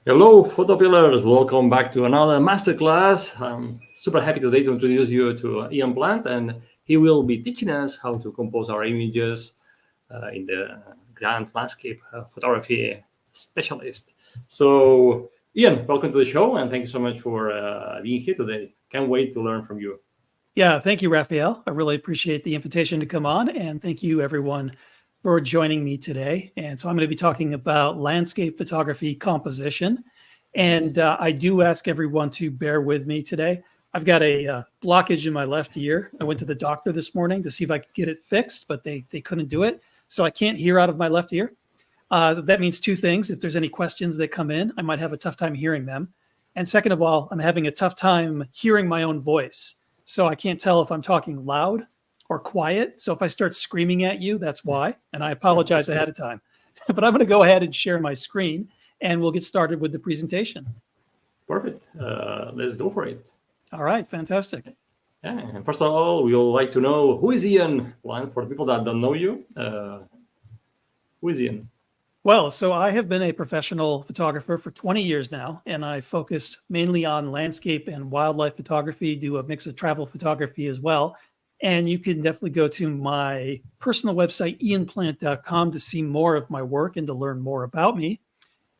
Hello, PhotoPillers. Welcome back to another masterclass. I'm super happy today to introduce you to Ian Plant, and he will be teaching us how to compose our images in the grand landscape photography specialist. So, Ian, welcome to the show, and thank you so much for being here today. Can't wait to learn from you. Yeah, thank you, Raphael. I really appreciate the invitation to come on, and thank you, everyone, for joining me today. And so I'm going to be talking about landscape photography composition. And I do ask everyone to bear with me today. I've got a blockage in my left ear. I went to the doctor this morning to see if I could get it fixed, but they couldn't do it. So I can't hear out of my left ear. That means two things. If there's any questions that come in, I might have a tough time hearing them. And second of all, I'm having a tough time hearing my own voice. So I can't tell if I'm talking loud or quiet. So if I start screaming at you, that's why. And I apologize ahead of time. But I'm going to go ahead and share my screen, and we'll get started with the presentation. Perfect. Let's go for it. All right, fantastic. Yeah, and first of all, we would like to know, who is Ian Plant? For the people that don't know you, who is Ian? Well, so I have been a professional photographer for 20 years now, and I focused mainly on landscape and wildlife photography, do a mix of travel photography as well. And you can definitely go to my personal website, ianplant.com, to see more of my work and to learn more about me.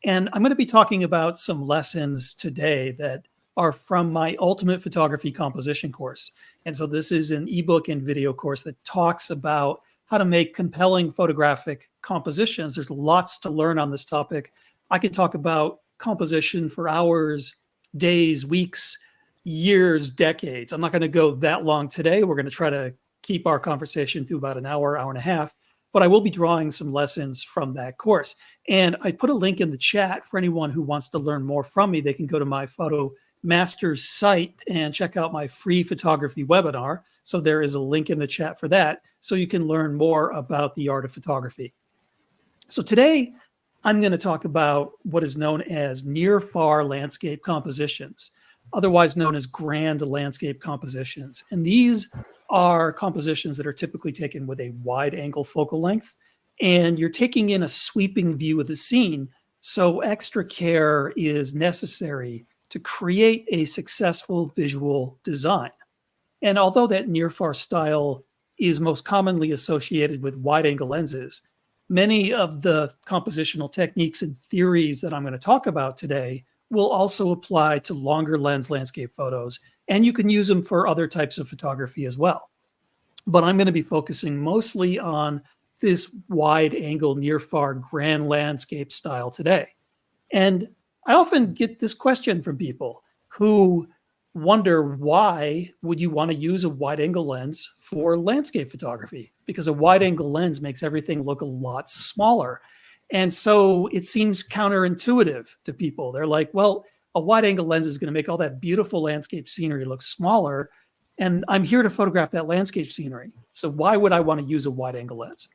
And I'm going to be talking about some lessons today that are from my Ultimate Photography Composition course. And so this is an ebook and video course that talks about how to make compelling photographic compositions. There's lots to learn on this topic. I could talk about composition for hours, days, weeks, years, decades. I'm not going to go that long today. We're going to try to keep our conversation to about an hour, hour and a half, but I will be drawing some lessons from that course. And I put a link in the chat for anyone who wants to learn more from me. They can go to my Photo Masters site and check out my free photography webinar. So there is a link in the chat for that, so you can learn more about the art of photography. So today, I'm going to talk about what is known as near-far landscape compositions, otherwise known as grand landscape compositions. And these are compositions that are typically taken with a wide-angle focal length, and you're taking in a sweeping view of the scene, so extra care is necessary to create a successful visual design. And although that near-far style is most commonly associated with wide-angle lenses, many of the compositional techniques and theories that I'm going to talk about today will also apply to longer lens landscape photos, and you can use them for other types of photography as well. But I'm going to be focusing mostly on this wide-angle near-far grand landscape style today. And I often get this question from people who wonder, why would you want to use a wide angle lens for landscape photography? Because a wide angle lens makes everything look a lot smaller. And so it seems counterintuitive to people. They're like, well, a wide angle lens is going to make all that beautiful landscape scenery look smaller. And I'm here to photograph that landscape scenery. So why would I want to use a wide angle lens?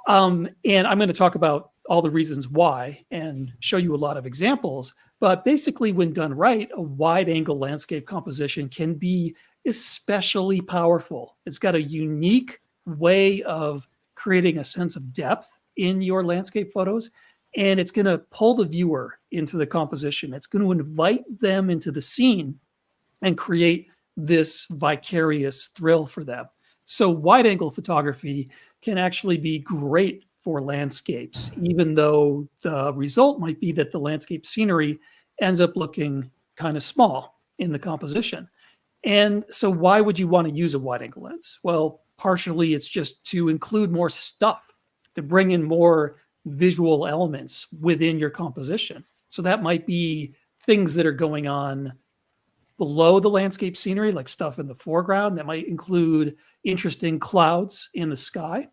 And I'm going to talk about all the reasons why and show you a lot of examples. But basically, when done right, a wide-angle landscape composition can be especially powerful. It's got a unique way of creating a sense of depth in your landscape photos, and it's going to pull the viewer into the composition. It's going to invite them into the scene and create this vicarious thrill for them. So wide-angle photography can actually be great for landscapes, even though the result might be that the landscape scenery ends up looking kind of small in the composition. And so why would you want to use a wide angle lens? Well, partially it's just to include more stuff, to bring in more visual elements within your composition. So that might be things that are going on below the landscape scenery, like stuff in the foreground. That might include interesting clouds in the sky.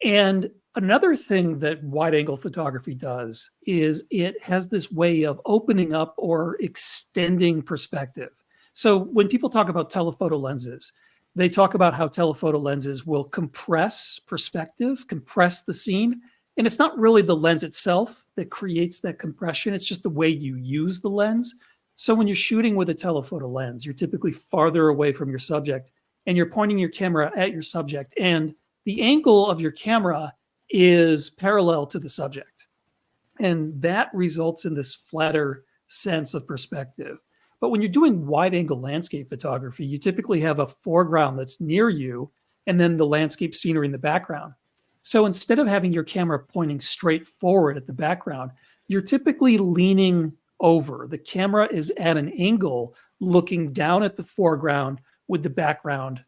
And another thing that wide-angle photography does is it has this way of opening up or extending perspective. So when people talk about telephoto lenses, they talk about how telephoto lenses will compress perspective, compress the scene. And it's not really the lens itself that creates that compression. It's just the way you use the lens. So when you're shooting with a telephoto lens, you're typically farther away from your subject, and you're pointing your camera at your subject, and the angle of your camera is parallel to the subject. And that results in this flatter sense of perspective. But when you're doing wide angle landscape photography, you typically have a foreground that's near you and then the landscape scenery in the background. So instead of having your camera pointing straight forward at the background, you're typically leaning over. The camera is at an angle looking down at the foreground with the background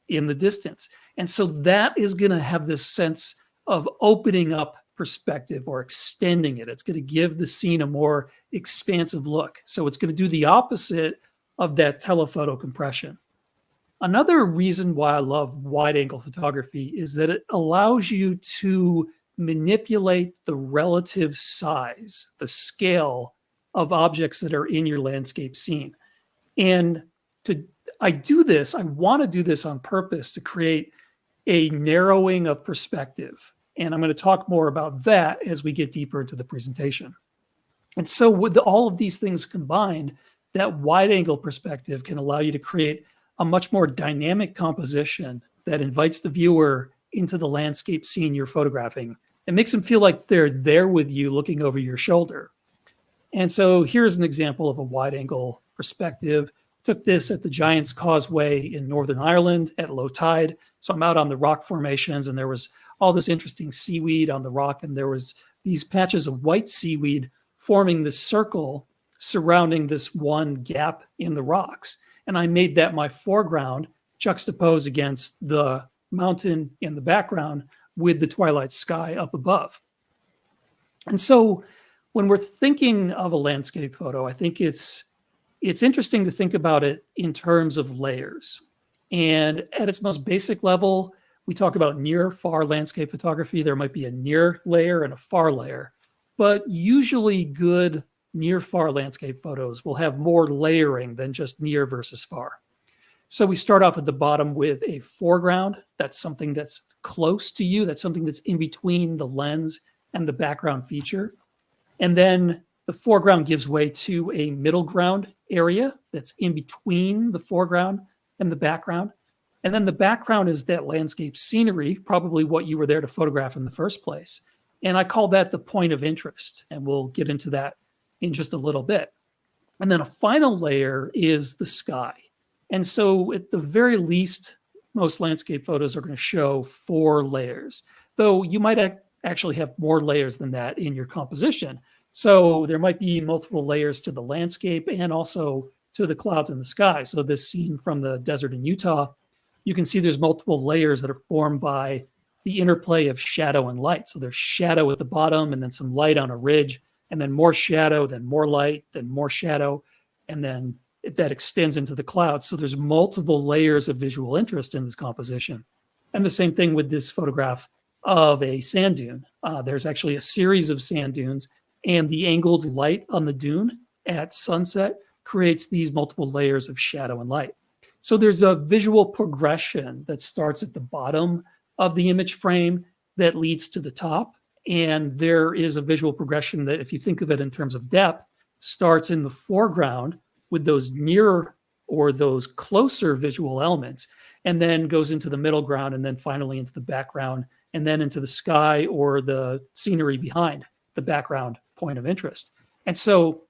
in the distance. And so that is going to have this sense of opening up perspective or extending it. It's going to give the scene a more expansive look. So it's going to do the opposite of that telephoto compression. Another reason why I love wide angle photography is that it allows you to manipulate the relative size, the scale of objects that are in your landscape scene. And I want to do this on purpose to create a narrowing of perspective. And I'm going to talk more about that as we get deeper into the presentation. And so with all of these things combined, that wide angle perspective can allow you to create a much more dynamic composition that invites the viewer into the landscape scene you're photographing. It makes them feel like they're there with you looking over your shoulder. And so here's an example of a wide angle perspective. Took this at the Giant's Causeway in Northern Ireland at low tide. So I'm out on the rock formations and there was all this interesting seaweed on the rock, and there was these patches of white seaweed forming this circle surrounding this one gap in the rocks. And I made that my foreground, juxtaposed against the mountain in the background with the twilight sky up above. And so when we're thinking of a landscape photo, I think it's interesting to think about it in terms of layers. And at its most basic level, we talk about near-far landscape photography. There might be a near layer and a far layer, but usually good near-far landscape photos will have more layering than just near versus far. So we start off at the bottom with a foreground. That's something that's close to you. That's something that's in between the lens and the background feature. And then the foreground gives way to a middle ground area that's in between the foreground and the background. And then the background is that landscape scenery, probably what you were there to photograph in the first place. And I call that the point of interest. And we'll get into that in just a little bit. And then a final layer is the sky. And so at the very least, most landscape photos are going to show 4 layers, though you might actually have more layers than that in your composition. So there might be multiple layers to the landscape and also to the clouds in the sky. So this scene from the desert in Utah, you can see there's multiple layers that are formed by the interplay of shadow and light. So there's shadow at the bottom and then some light on a ridge, and then more shadow, then more light, then more shadow, and then that extends into the clouds. So there's multiple layers of visual interest in this composition. And the same thing with this photograph of a sand dune. There's actually a series of sand dunes, and the angled light on the dune at sunset creates these multiple layers of shadow and light. So there's a visual progression that starts at the bottom of the image frame that leads to the top. And there is a visual progression that, if you think of it in terms of depth, starts in the foreground with those nearer or those closer visual elements, and then goes into the middle ground, and then finally into the background, and then into the sky or the scenery behind the background point of interest. And so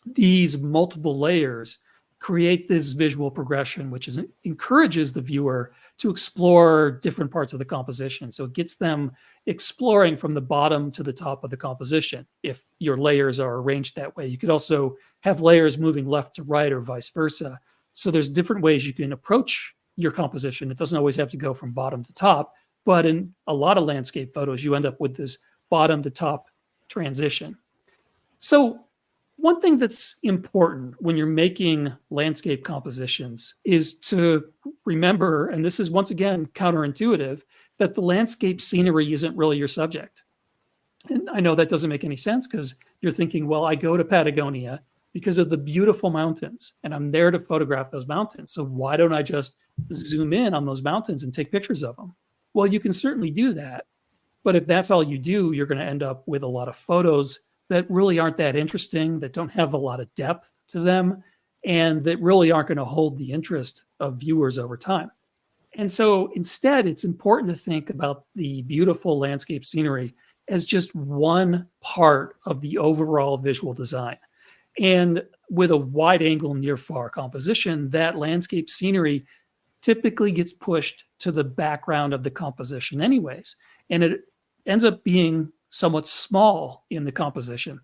these multiple layers create this visual progression, which encourages the viewer to explore different parts of the composition. So it gets them exploring from the bottom to the top of the composition. If your layers are arranged that way, you could also have layers moving left to right or vice versa. So there's different ways you can approach your composition. It doesn't always have to go from bottom to top, but in a lot of landscape photos, you end up with this bottom to top transition. So one thing that's important when you're making landscape compositions is to remember, and this is once again counterintuitive, that the landscape scenery isn't really your subject. And I know that doesn't make any sense because you're thinking, well, I go to Patagonia because of the beautiful mountains and I'm there to photograph those mountains. So why don't I just zoom in on those mountains and take pictures of them? Well, you can certainly do that. But if that's all you do, you're going to end up with a lot of photos that really aren't that interesting, that don't have a lot of depth to them, and that really aren't going to hold the interest of viewers over time. And so instead, it's important to think about the beautiful landscape scenery as just one part of the overall visual design. And with a wide angle near far composition, that landscape scenery typically gets pushed to the background of the composition anyways. And it ends up being somewhat small in the composition.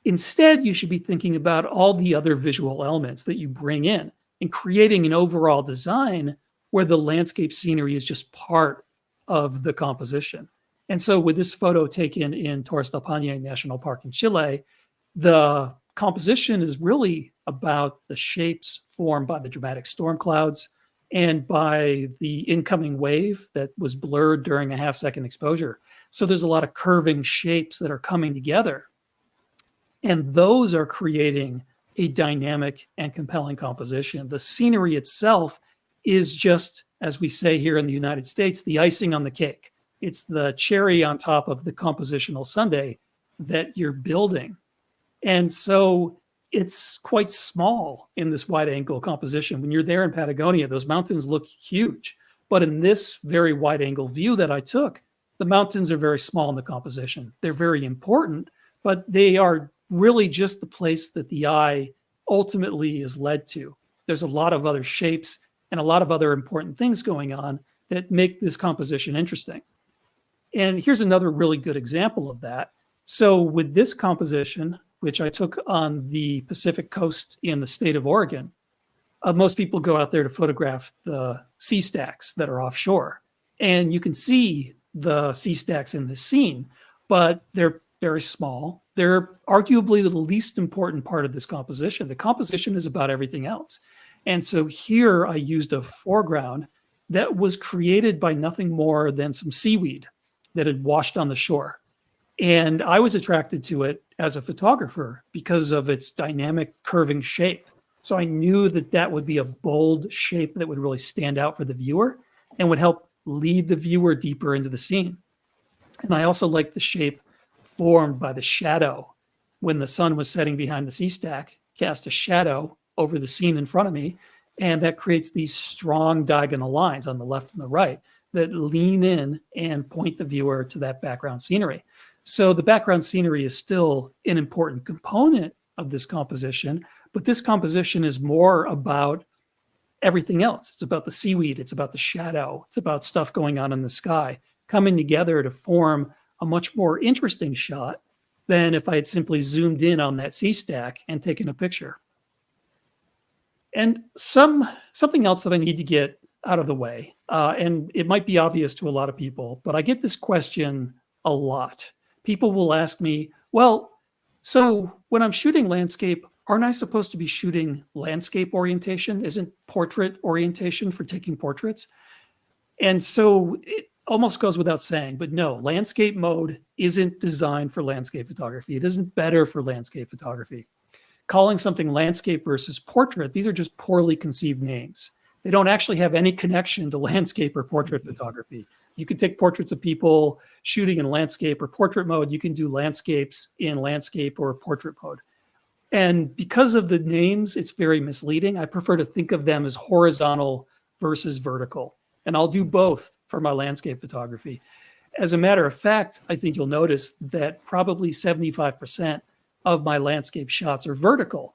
Instead, you should be thinking about all the other visual elements that you bring in and creating an overall design where the landscape scenery is just part of the composition. And so with this photo taken in Torres del Paine National Park in Chile, the composition is really about the shapes formed by the dramatic storm clouds and by the incoming wave that was blurred during a half-second exposure. So there's a lot of curving shapes that are coming together. And those are creating a dynamic and compelling composition. The scenery itself is just, as we say here in the United States, the icing on the cake. It's the cherry on top of the compositional sundae that you're building. And so it's quite small in this wide angle composition. When you're there in Patagonia, those mountains look huge. But in this very wide angle view that I took, the mountains are very small in the composition. They're very important, but they are really just the place that the eye ultimately is led to. There's a lot of other shapes and a lot of other important things going on that make this composition interesting. And here's another really good example of that. So with this composition, which I took on the Pacific coast in the state of Oregon, most people go out there to photograph the sea stacks that are offshore. And you can see the sea stacks in this scene, but they're very small. They're arguably the least important part of this composition. The composition is about everything else. And so here I used a foreground that was created by nothing more than some seaweed that had washed on the shore. And I was attracted to it as a photographer because of its dynamic curving shape. So I knew that that would be a bold shape that would really stand out for the viewer and would help lead the viewer deeper into the scene. And I also liked the shape formed by the shadow. When the sun was setting behind the sea stack, cast a shadow over the scene in front of me, and that creates these strong diagonal lines on the left and the right that lean in and point the viewer to that background scenery. So the background scenery is still an important component of this composition, but this composition is more about everything else. It's about the seaweed, it's about the shadow, it's about stuff going on in the sky, coming together to form a much more interesting shot than if I had simply zoomed in on that sea stack and taken a picture. And something else that I need to get out of the way, and it might be obvious to a lot of people, but I get this question a lot. People will ask me, well, so when I'm shooting landscape, aren't I supposed to be shooting landscape orientation? Isn't portrait orientation for taking portraits? And so it almost goes without saying, but no, landscape mode isn't designed for landscape photography. It isn't better for landscape photography. Calling something landscape versus portrait, these are just poorly conceived names. They don't actually have any connection to landscape or portrait photography. You can take portraits of people shooting in landscape or portrait mode. You can do landscapes in landscape or portrait mode. And because of the names, it's very misleading. I prefer to think of them as horizontal versus vertical. And I'll do both for my landscape photography. As a matter of fact, I think you'll notice that probably 75% of my landscape shots are vertical.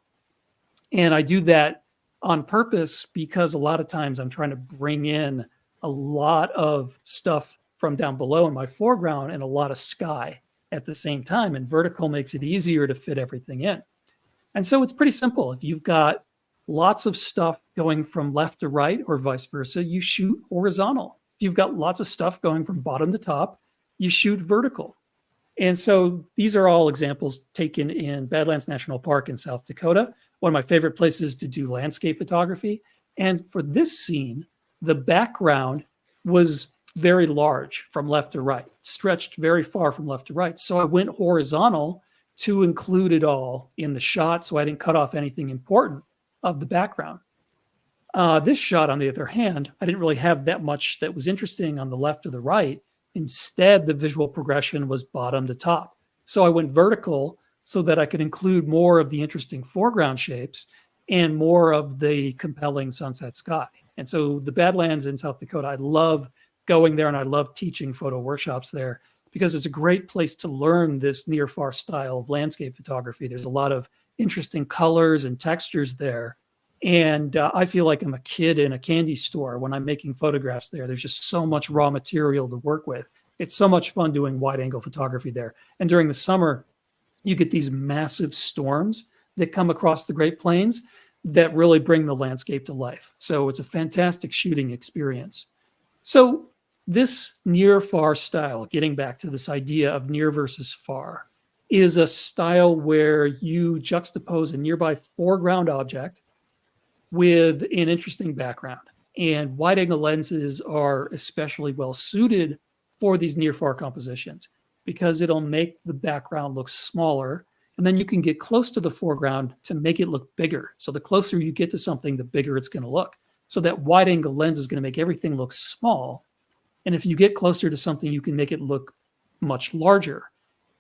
And I do that on purpose because a lot of times I'm trying to bring in a lot of stuff from down below in my foreground and a lot of sky at the same time. And vertical makes it easier to fit everything in. And so it's pretty simple. If you've got lots of stuff going from left to right or vice versa, you shoot horizontal. If you've got lots of stuff going from bottom to top, you shoot vertical. And so these are all examples taken in Badlands National Park in South Dakota, one of my favorite places to do landscape photography. And for this scene, the background was very large from left to right, stretched very far from left to right. So I went horizontal to include it all in the shot so I didn't cut off anything important of the background. This shot, on the other hand, I didn't really have that much that was interesting on the left or the right. Instead, the visual progression was bottom to top. So I went vertical so that I could include more of the interesting foreground shapes and more of the compelling sunset sky. And so the Badlands in South Dakota, I love going there and I love teaching photo workshops there because it's a great place to learn this near-far style of landscape photography. There's a lot of interesting colors and textures there. And I feel like I'm a kid in a candy store when I'm making photographs there. There's just so much raw material to work with. It's so much fun doing wide angle photography there. And during the summer, you get these massive storms that come across the Great Plains that really bring the landscape to life. So it's a fantastic shooting experience. So this near far style, getting back to this idea of near versus far, is a style where you juxtapose a nearby foreground object with an interesting background. And wide angle lenses are especially well suited for these near far compositions because it'll make the background look smaller. And then you can get close to the foreground to make it look bigger. So the closer you get to something, the bigger it's going to look. So that wide angle lens is going to make everything look small. And if you get closer to something, you can make it look much larger.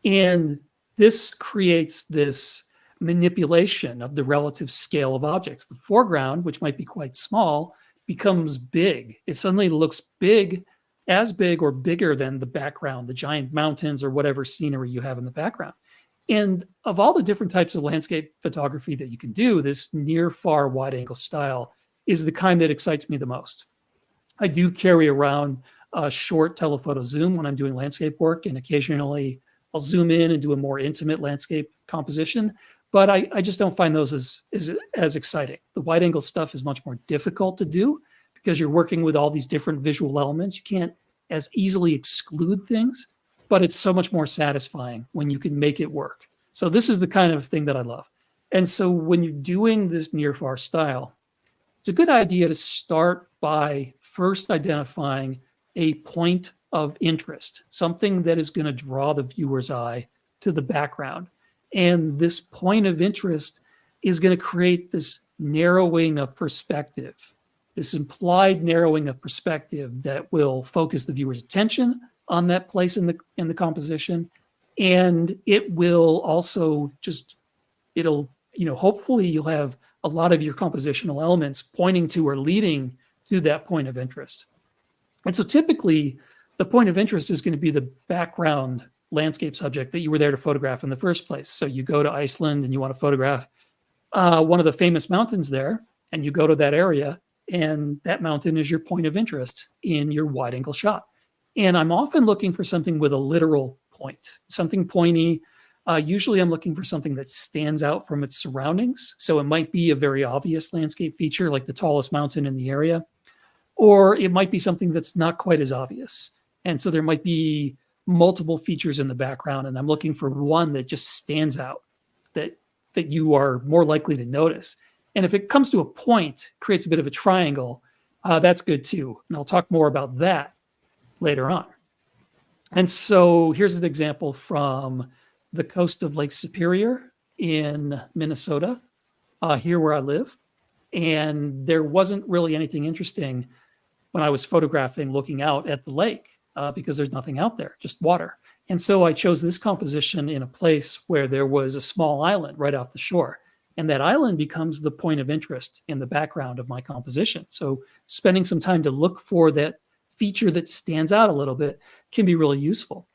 And this creates this manipulation of the relative scale of objects. The foreground, which might be quite small, becomes big. It suddenly looks big, as big or bigger than the background, the giant mountains or whatever scenery you have in the background. And of all the different types of landscape photography that you can do, this near far wide angle style is the kind that excites me the most. I do carry around a short telephoto zoom when I'm doing landscape work, and occasionally I'll zoom in and do a more intimate landscape composition, but I just don't find those as exciting. The wide angle stuff is much more difficult to do because you're working with all these different visual elements. You can't as easily exclude things, but it's so much more satisfying when you can make it work. So this is the kind of thing that I love. And so when you're doing this near far style, it's a good idea to start by first identifying a point of interest, something that is going to draw the viewer's eye to the background. And this point of interest is going to create this narrowing of perspective, this implied narrowing of perspective that will focus the viewer's attention on that place in the composition. And it will also hopefully you'll have a lot of your compositional elements pointing to or leading to that point of interest. And so typically the point of interest is going to be the background landscape subject that you were there to photograph in the first place. So you go to Iceland and you want to photograph one of the famous mountains there, and you go to that area, and that mountain is your point of interest in your wide angle shot. And I'm often looking for something with a literal point, something pointy. Usually I'm looking for something that stands out from its surroundings. So it might be a very obvious landscape feature like the tallest mountain in the area, or it might be something that's not quite as obvious. And so there might be multiple features in the background, and I'm looking for one that just stands out, that you are more likely to notice. And if it comes to a point, creates a bit of a triangle, that's good too. And I'll talk more about that later on. And so here's an example from the coast of Lake Superior in Minnesota, here where I live. And there wasn't really anything interesting when I was photographing looking out at the lake because there's nothing out there, just water. And so I chose this composition in a place where there was a small island right off the shore. And that island becomes the point of interest in the background of my composition. So spending some time to look for that feature that stands out a little bit can be really useful.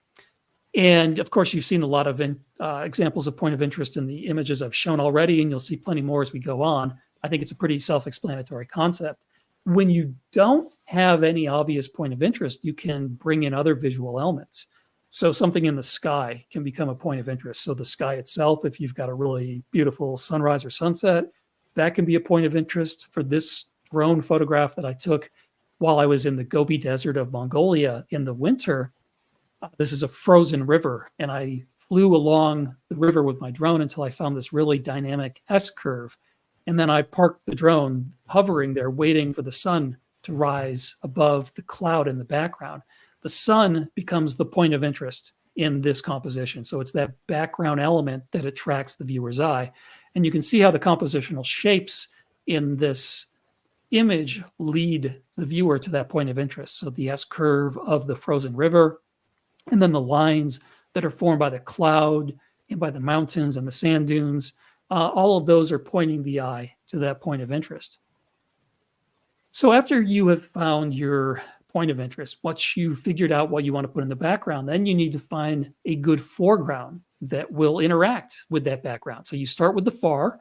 And of course, you've seen a lot of examples of point of interest in the images I've shown already, and you'll see plenty more as we go on. I think it's a pretty self-explanatory concept. When you don't have any obvious point of interest, you can bring in other visual elements. So something in the sky can become a point of interest. So the sky itself, if you've got a really beautiful sunrise or sunset, that can be a point of interest. For this drone photograph that I took while I was in the Gobi Desert of Mongolia in the winter, this is a frozen river, and I flew along the river with my drone until I found this really dynamic S-curve. And then I parked the drone hovering there, waiting for the sun to rise above the cloud in the background. The sun becomes the point of interest in this composition. So it's that background element that attracts the viewer's eye. And you can see how the compositional shapes in this image lead the viewer to that point of interest. So the S-curve of the frozen river, and then the lines that are formed by the cloud and by the mountains and the sand dunes, all of those are pointing the eye to that point of interest. So after you have found your point of interest. Once you figured out what you want to put in the background, then you need to find a good foreground that will interact with that background. So you start with the far,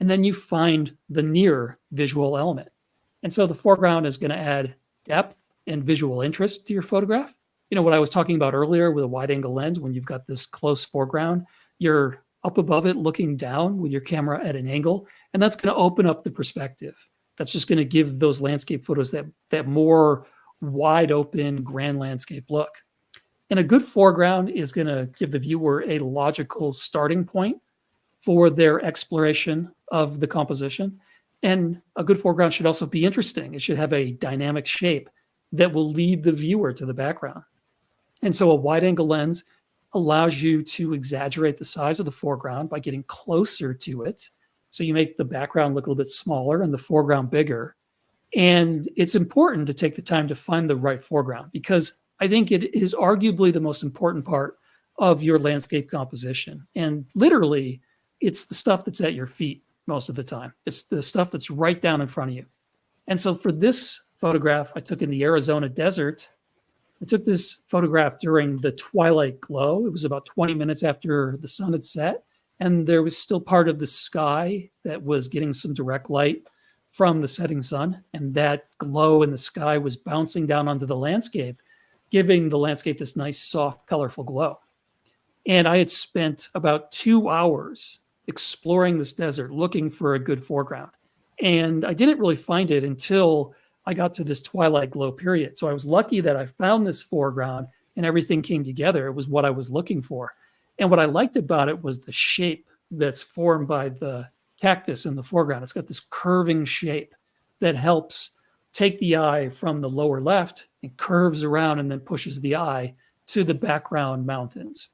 and then you find the near visual element. And so the foreground is going to add depth and visual interest to your photograph. You know, what I was talking about earlier with a wide angle lens, when you've got this close foreground, you're up above it looking down with your camera at an angle, and that's going to open up the perspective. That's just going to give those landscape photos that more wide open grand landscape look. And a good foreground is going to give the viewer a logical starting point for their exploration of the composition. And a good foreground should also be interesting. It should have a dynamic shape that will lead the viewer to the background. And so a wide angle lens allows you to exaggerate the size of the foreground by getting closer to it. So you make the background look a little bit smaller and the foreground bigger. And it's important to take the time to find the right foreground, because I think it is arguably the most important part of your landscape composition. And literally, it's the stuff that's at your feet most of the time. It's the stuff that's right down in front of you. And so for this photograph I took in the Arizona desert, I took this photograph during the twilight glow. It was about 20 minutes after the sun had set, and there was still part of the sky that was getting some direct light from the setting sun, and that glow in the sky was bouncing down onto the landscape, giving the landscape this nice, soft, colorful glow. And I had spent about 2 hours exploring this desert, looking for a good foreground. And I didn't really find it until I got to this twilight glow period. So I was lucky that I found this foreground and everything came together. It was what I was looking for. And what I liked about it was the shape that's formed by the cactus in the foreground. It's got this curving shape that helps take the eye from the lower left and curves around and then pushes the eye to the background mountains.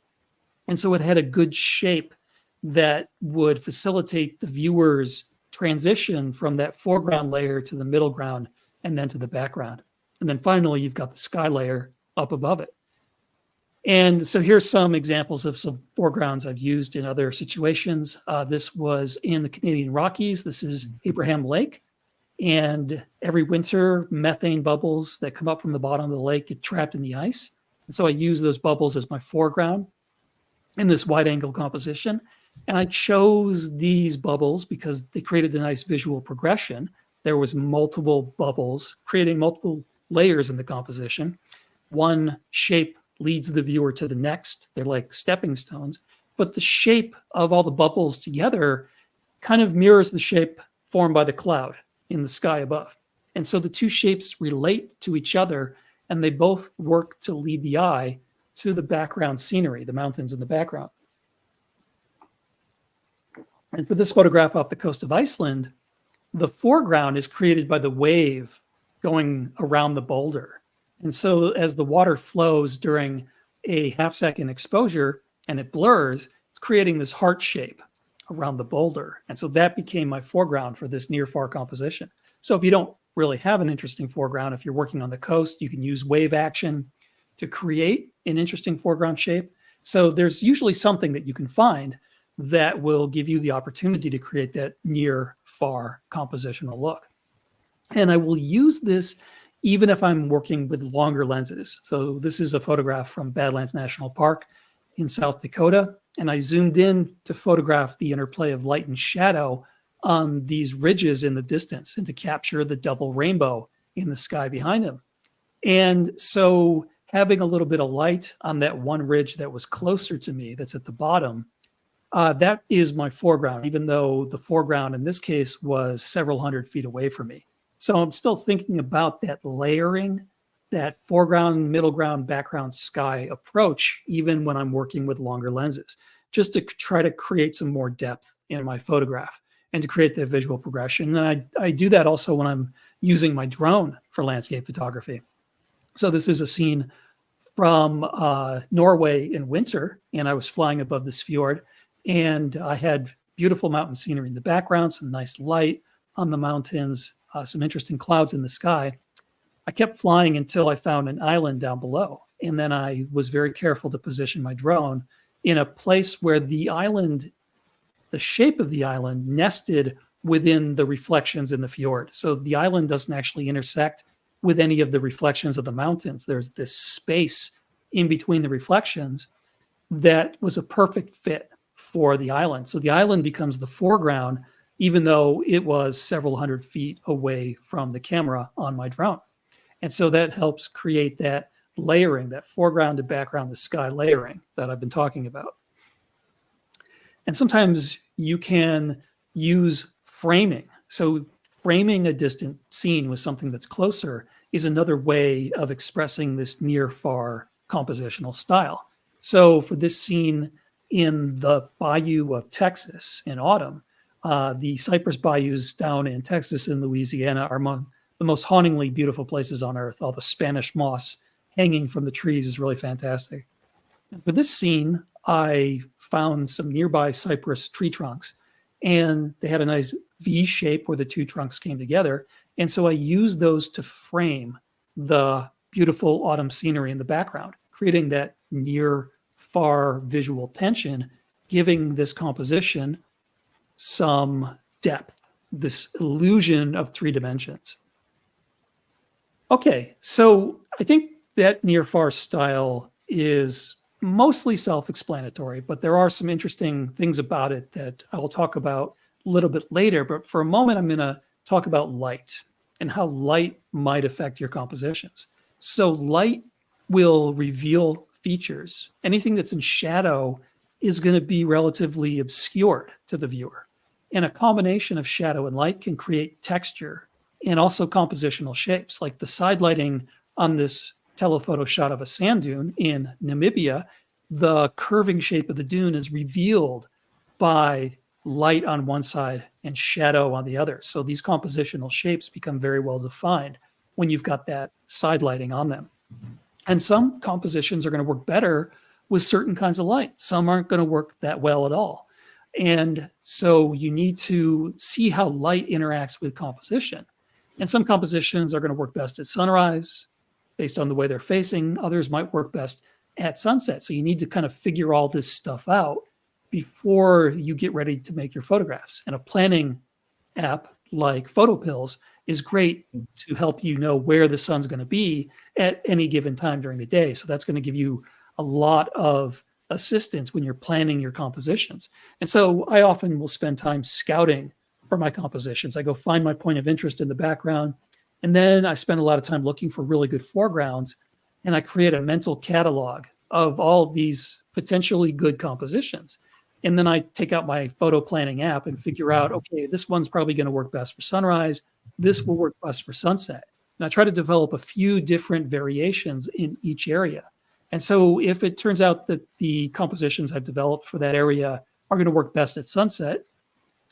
And so it had a good shape that would facilitate the viewer's transition from that foreground layer to the middle ground and then to the background. And then finally, you've got the sky layer up above it. And so here's some examples of some foregrounds I've used in other situations. This was in the Canadian Rockies. This is Abraham Lake. And every winter, methane bubbles that come up from the bottom of the lake get trapped in the ice. And so I use those bubbles as my foreground in this wide angle composition. And I chose these bubbles because they created a nice visual progression. There was multiple bubbles creating multiple layers in the composition. One shape leads the viewer to the next. They're like stepping stones, but the shape of all the bubbles together kind of mirrors the shape formed by the cloud in the sky above. And so the two shapes relate to each other, and they both work to lead the eye to the background scenery, the mountains in the background. And for this photograph off the coast of Iceland, the foreground is created by the wave going around the boulder. And so as the water flows during a half-second exposure and it blurs, it's creating this heart shape around the boulder. And so that became my foreground for this near-far composition. So if you don't really have an interesting foreground, if you're working on the coast, you can use wave action to create an interesting foreground shape. So there's usually something that you can find that will give you the opportunity to create that near-far compositional look. And I will use this even if I'm working with longer lenses. So this is a photograph from Badlands National Park in South Dakota, and I zoomed in to photograph the interplay of light and shadow on these ridges in the distance and to capture the double rainbow in the sky behind them. And so having a little bit of light on that one ridge that was closer to me, that's at the bottom, that is my foreground, even though the foreground in this case was several hundred feet away from me. So I'm still thinking about that layering, that foreground, middle ground, background, sky approach, even when I'm working with longer lenses, just to try to create some more depth in my photograph and to create the visual progression. And I do that also when I'm using my drone for landscape photography. So this is a scene from Norway in winter, and I was flying above this fjord, and I had beautiful mountain scenery in the background, some nice light on the mountains, some interesting clouds in the sky. I kept flying until I found an island down below. And then I was very careful to position my drone in a place where the island, the shape of the island nested within the reflections in the fjord. So the island doesn't actually intersect with any of the reflections of the mountains. There's this space in between the reflections that was a perfect fit for the island. So the island becomes the foreground, even though it was several hundred feet away from the camera on my drone. And so that helps create that layering, that foreground to background to sky layering that I've been talking about. And sometimes you can use framing. So framing a distant scene with something that's closer is another way of expressing this near-far compositional style. So for this scene in the bayou of Texas in autumn, the cypress bayous down in Texas and Louisiana are among the most hauntingly beautiful places on earth. All the Spanish moss hanging from the trees is really fantastic. And for this scene, I found some nearby cypress tree trunks, and they had a nice V shape where the two trunks came together. And so I used those to frame the beautiful autumn scenery in the background, creating that near far visual tension, giving this composition some depth, this illusion of 3 dimensions. Okay, so I think that near far style is mostly self-explanatory, but there are some interesting things about it that I'll talk about a little bit later. But for a moment, I'm going to talk about light and how light might affect your compositions. So light will reveal features. Anything that's in shadow is going to be relatively obscured to the viewer. And a combination of shadow and light can create texture and also compositional shapes. Like the side lighting on this telephoto shot of a sand dune in Namibia, the curving shape of the dune is revealed by light on one side and shadow on the other. So these compositional shapes become very well defined when you've got that side lighting on them. And some compositions are going to work better with certain kinds of light. Some aren't going to work that well at all. And so you need to see how light interacts with composition. And some compositions are going to work best at sunrise based on the way they're facing. Others might work best at sunset. So you need to kind of figure all this stuff out before you get ready to make your photographs. And a planning app like PhotoPills is great to help you know where the sun's going to be at any given time during the day. So that's going to give you a lot of assistance when you're planning your compositions. And so I often will spend time scouting for my compositions. I go find my point of interest in the background, and then I spend a lot of time looking for really good foregrounds, and I create a mental catalog of all of these potentially good compositions. And then I take out my photo planning app and figure out, okay, this one's probably going to work best for sunrise. This will work best for sunset. And I try to develop a few different variations in each area. And so if it turns out that the compositions I've developed for that area are going to work best at sunset,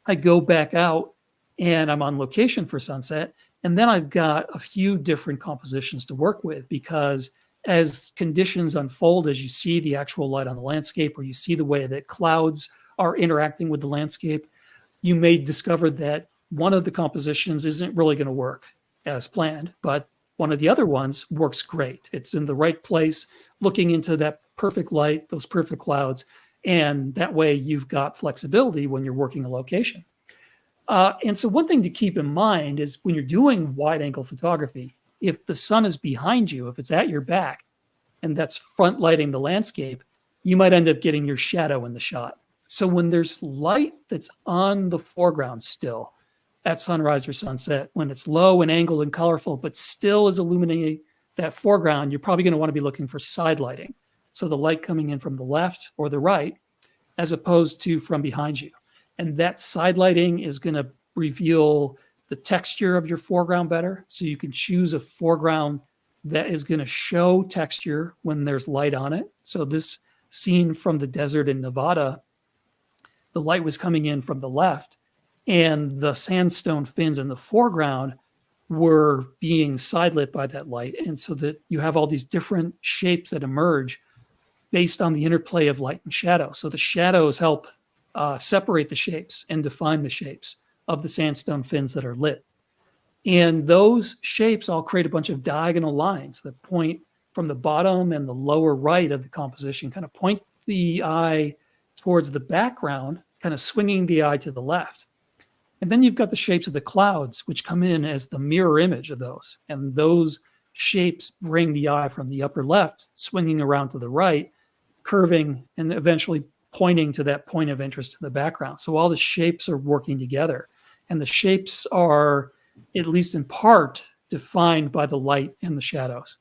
I go back out and I'm on location for sunset. And then I've got a few different compositions to work with, because as conditions unfold, as you see the actual light on the landscape, or you see the way that clouds are interacting with the landscape, you may discover that one of the compositions isn't really going to work as planned, but one of the other ones works great. It's in the right place, looking into that perfect light, those perfect clouds, and that way you've got flexibility when you're working a location. And so one thing to keep in mind is when you're doing wide angle photography, if the sun is behind you, if it's at your back, and that's front lighting the landscape, you might end up getting your shadow in the shot. So when there's light that's on the foreground still at sunrise or sunset, when it's low and angled and colorful, but still is illuminating that foreground, you're probably going to want to be looking for side lighting. So the light coming in from the left or the right, as opposed to from behind you. And that side lighting is going to reveal the texture of your foreground better. So you can choose a foreground that is going to show texture when there's light on it. So this scene from the desert in Nevada, the light was coming in from the left, and the sandstone fins in the foreground were being side lit by that light. And so that you have all these different shapes that emerge based on the interplay of light and shadow. So the shadows help separate the shapes and define the shapes of the sandstone fins that are lit. And those shapes all create a bunch of diagonal lines that point from the bottom and the lower right of the composition, kind of point the eye towards the background, kind of swinging the eye to the left. And then you've got the shapes of the clouds, which come in as the mirror image of those. And those shapes bring the eye from the upper left, swinging around to the right, curving, and eventually pointing to that point of interest in the background. So all the shapes are working together. And the shapes are, at least in part, defined by the light and the shadows.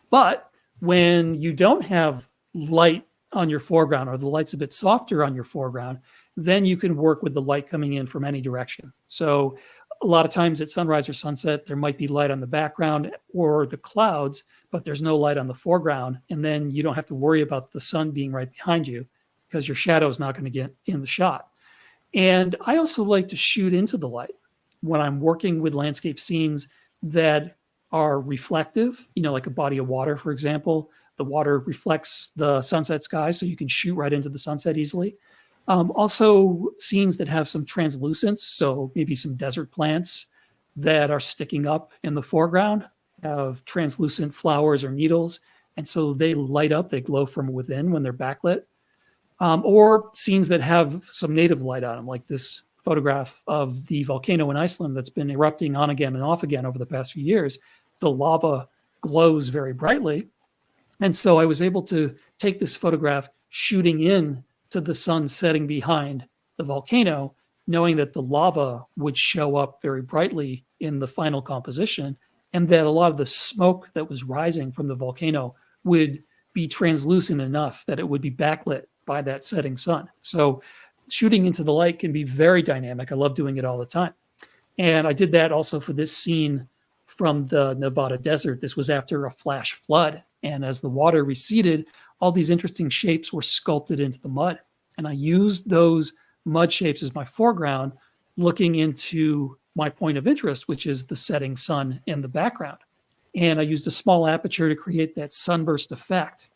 But when you don't have light on your foreground, or the light's a bit softer on your foreground, then you can work with the light coming in from any direction. So a lot of times at sunrise or sunset, there might be light on the background or the clouds, but there's no light on the foreground. And then you don't have to worry about the sun being right behind you because your shadow is not going to get in the shot. And I also like to shoot into the light when I'm working with landscape scenes that are reflective, like a body of water, for example. The water reflects the sunset sky, so you can shoot right into the sunset easily. Also, scenes that have some translucence, so maybe some desert plants that are sticking up in the foreground have translucent flowers or needles, and so they light up, they glow from within when they're backlit. Or scenes that have some native light on them, like this photograph of the volcano in Iceland that's been erupting on again and off again over the past few years. The lava glows very brightly. And so I was able to take this photograph shooting in to the sun setting behind the volcano, knowing that the lava would show up very brightly in the final composition, and that a lot of the smoke that was rising from the volcano would be translucent enough that it would be backlit by that setting sun. So shooting into the light can be very dynamic. I love doing it all the time. And I did that also for this scene from the Nevada desert. This was after a flash flood. And as the water receded, all these interesting shapes were sculpted into the mud. And I used those mud shapes as my foreground, looking into my point of interest, which is the setting sun in the background. And I used a small aperture to create that sunburst effect.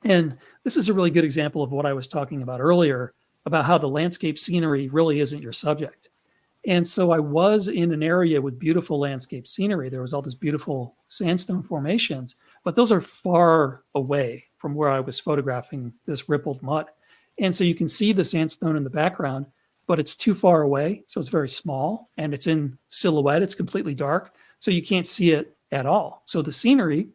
And this is a really good example of what I was talking about earlier, about how the landscape scenery really isn't your subject. And so I was in an area with beautiful landscape scenery. There was all these beautiful sandstone formations, but those are far away from where I was photographing this rippled mud. And so you can see the sandstone in the background, but it's too far away. So it's very small and it's in silhouette. It's completely dark. So you can't see it at all. So the scenery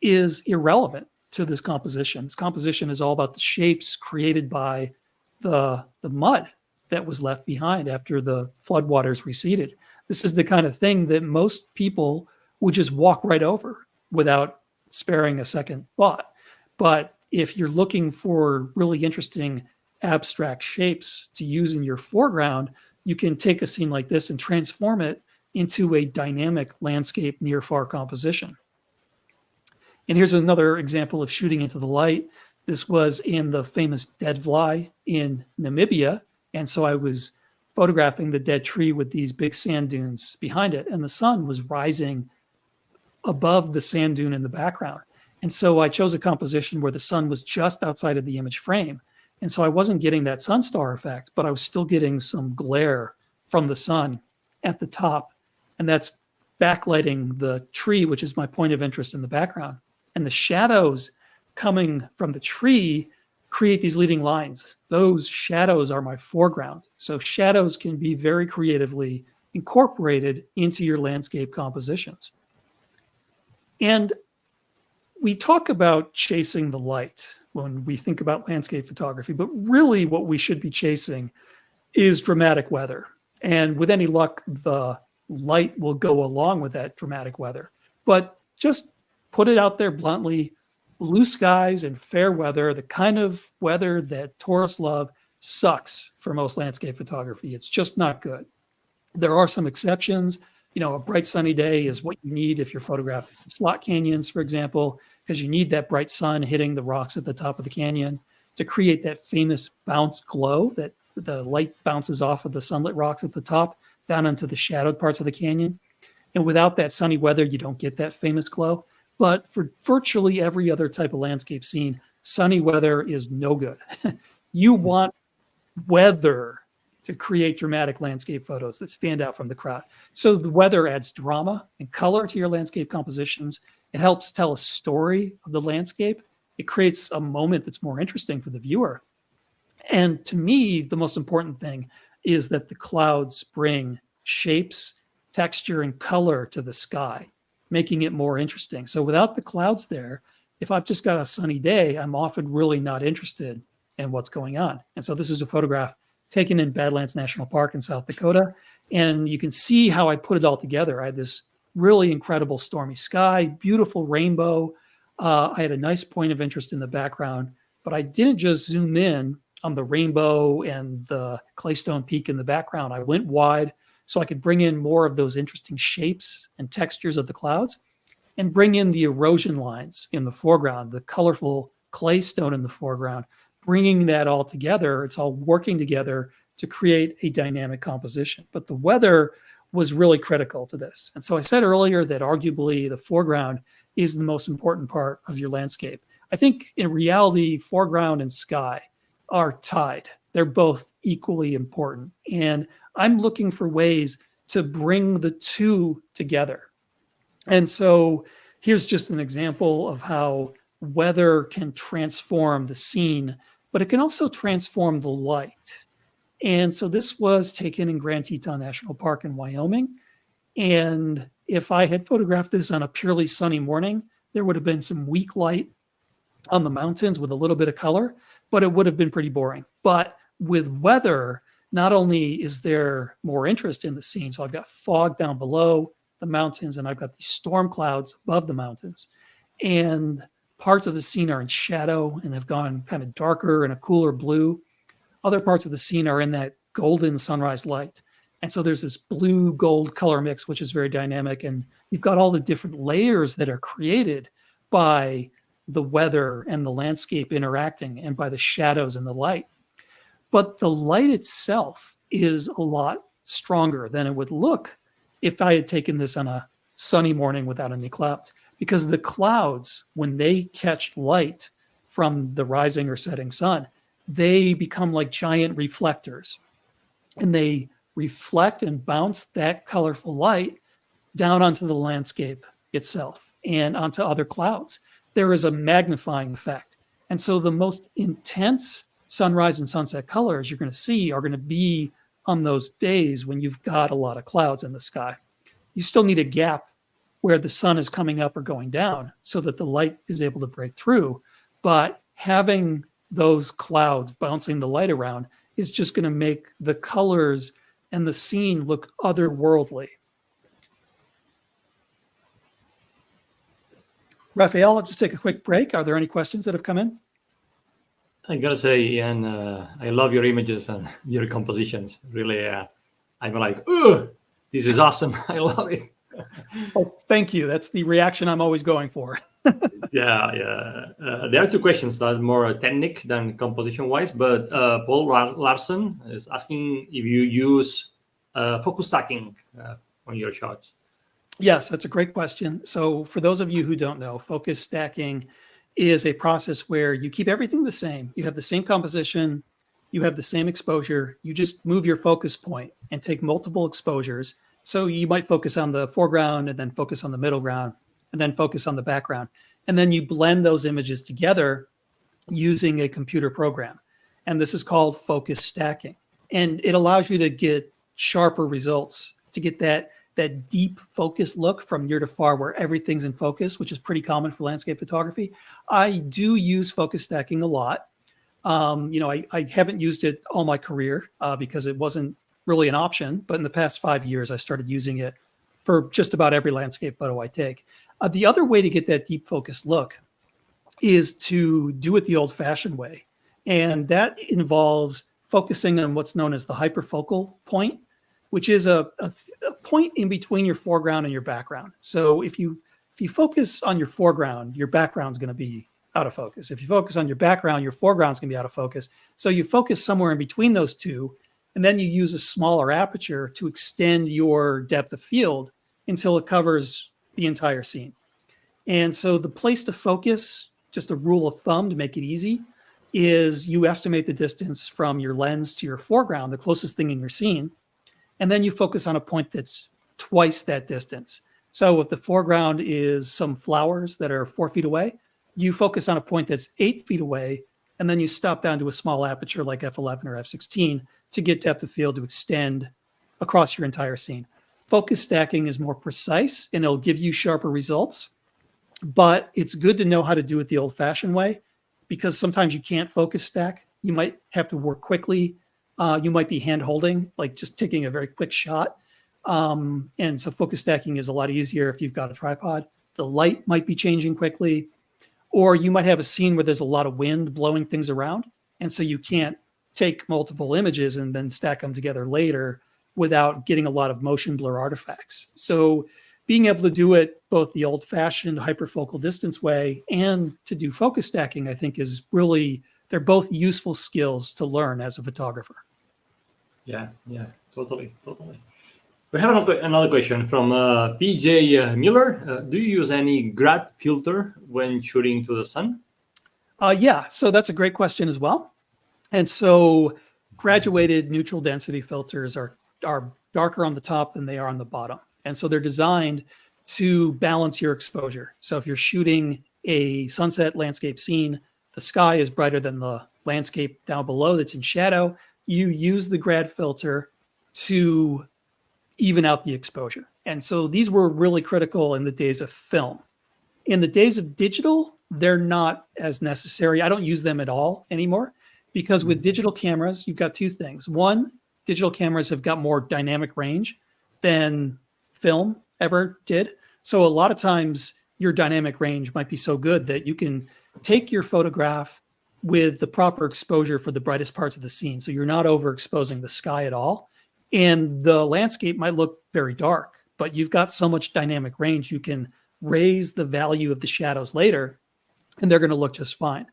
is irrelevant to this composition. This composition is all about the shapes created by the mud that was left behind after the floodwaters receded. This is the kind of thing that most people would just walk right over without sparing a second thought. But if you're looking for really interesting abstract shapes to use in your foreground, you can take a scene like this and transform it into a dynamic landscape near-far composition. And here's another example of shooting into the light. This was in the famous dead fly in Namibia. And so I was photographing the dead tree with these big sand dunes behind it. And the sun was rising above the sand dune in the background. And so I chose a composition where the sun was just outside of the image frame. And so I wasn't getting that sun star effect, but I was still getting some glare from the sun at the top. And that's backlighting the tree, which is my point of interest in the background. And the shadows coming from the tree create these leading lines. Those shadows are my foreground. So shadows can be very creatively incorporated into your landscape compositions. And we talk about chasing the light when we think about landscape photography, but really what we should be chasing is dramatic weather. And with any luck, the light will go along with that dramatic weather. But just put it out there bluntly, blue skies and fair weather, the kind of weather that tourists love, sucks for most landscape photography. It's just not good. There are some exceptions. A bright sunny day is what you need if you're photographing slot canyons, for example, because you need that bright sun hitting the rocks at the top of the canyon to create that famous bounce glow that the light bounces off of the sunlit rocks at the top down into the shadowed parts of the canyon. And without that sunny weather, you don't get that famous glow. But for virtually every other type of landscape scene, sunny weather is no good. You want weather to create dramatic landscape photos that stand out from the crowd. So the weather adds drama and color to your landscape compositions. It helps tell a story of the landscape. It creates a moment that's more interesting for the viewer. And to me, the most important thing is that the clouds bring shapes, texture, and color to the sky, making it more interesting. So without the clouds there, if I've just got a sunny day, I'm often really not interested in what's going on. And so this is a photograph taken in Badlands National Park in South Dakota. And you can see how I put it all together. I had this really incredible stormy sky, beautiful rainbow. I had a nice point of interest in the background, but I didn't just zoom in on the rainbow and the claystone peak in the background. I went wide so I could bring in more of those interesting shapes and textures of the clouds and bring in the erosion lines in the foreground, the colorful claystone in the foreground, bringing that all together. It's all working together to create a dynamic composition. But the weather was really critical to this. And so I said earlier that arguably the foreground is the most important part of your landscape. I think in reality, foreground and sky are tied. They're both equally important. And I'm looking for ways to bring the two together. And so here's just an example of how weather can transform the scene, but it can also transform the light. And so this was taken in Grand Teton National Park in Wyoming. And if I had photographed this on a purely sunny morning, there would have been some weak light on the mountains with a little bit of color, but it would have been pretty boring. But with weather, not only is there more interest in the scene, so I've got fog down below the mountains and I've got these storm clouds above the mountains, and parts of the scene are in shadow and have gone kind of darker and a cooler blue. Other parts of the scene are in that golden sunrise light. And so there's this blue gold color mix, which is very dynamic. And you've got all the different layers that are created by the weather and the landscape interacting and by the shadows and the light. But the light itself is a lot stronger than it would look if I had taken this on a sunny morning without any clouds, because the clouds, when they catch light from the rising or setting sun, they become like giant reflectors, and they reflect and bounce that colorful light down onto the landscape itself and onto other clouds. There is a magnifying effect. And so the most intense sunrise and sunset colors you're going to see are going to be on those days when you've got a lot of clouds in the sky. You still need a gap where the sun is coming up or going down so that the light is able to break through. But having those clouds bouncing the light around is just going to make the colors and the scene look otherworldly. Raphael, I'll just take a quick break. Are there any questions that have come in? I gotta say, Ian, I love your images and your compositions. Really, I'm like, oh, this is awesome. I love it. Oh, thank you. That's the reaction I'm always going for. Yeah. There are two questions that are more technical than composition-wise, but Paul Larson is asking if you use focus stacking on your shots. Yes, that's a great question. So for those of you who don't know, focus stacking is a process where you keep everything the same. You have the same composition, you have the same exposure, you just move your focus point and take multiple exposures. So you might focus on the foreground and then focus on the middle ground and then focus on the background. And then you blend those images together using a computer program. And this is called focus stacking. And it allows you to get sharper results, to get that deep focus look from near to far where everything's in focus, which is pretty common for landscape photography. I do use focus stacking a lot. I haven't used it all my career because it wasn't really an option, but in the past 5 years, I started using it for just about every landscape photo I take. The other way to get that deep focus look is to do it the old-fashioned way. And that involves focusing on what's known as the hyperfocal point, which is a point in between your foreground and your background. So if you focus on your foreground, your background's going to be out of focus. If you focus on your background, your foreground's going to be out of focus. So you focus somewhere in between those two, and then you use a smaller aperture to extend your depth of field until it covers the entire scene. And so the place to focus, just a rule of thumb to make it easy, is you estimate the distance from your lens to your foreground, the closest thing in your scene, and then you focus on a point that's twice that distance. So if the foreground is some flowers that are 4 feet away, you focus on a point that's 8 feet away, and then you stop down to a small aperture like f11 or f16 to get depth of field to extend across your entire scene. Focus stacking is more precise and it'll give you sharper results, but it's good to know how to do it the old-fashioned way, because sometimes you can't focus stack. You might have to work quickly. You might be hand holding, like just taking a very quick shot. And so focus stacking is a lot easier if you've got a tripod. The light might be changing quickly, or you might have a scene where there's a lot of wind blowing things around. And so you can't take multiple images and then stack them together later without getting a lot of motion blur artifacts. So being able to do it both the old-fashioned hyperfocal distance way and to do focus stacking, I think is really, they're both useful skills to learn as a photographer. Yeah, totally. We have another question from PJ Miller. Do you use any grad filter when shooting to the sun? Yeah, so that's a great question as well. And so graduated neutral density filters are darker on the top than they are on the bottom. And so they're designed to balance your exposure. So if you're shooting a sunset landscape scene, the sky is brighter than the landscape down below that's in shadow. You use the grad filter to even out the exposure. And so these were really critical in the days of film. In the days of digital, they're not as necessary. I don't use them at all anymore, because with digital cameras, you've got two things. One, digital cameras have got more dynamic range than film ever did. So a lot of times your dynamic range might be so good that you can take your photograph with the proper exposure for the brightest parts of the scene. So you're not overexposing the sky at all. And the landscape might look very dark, but you've got so much dynamic range, you can raise the value of the shadows later and they're going to look just fine.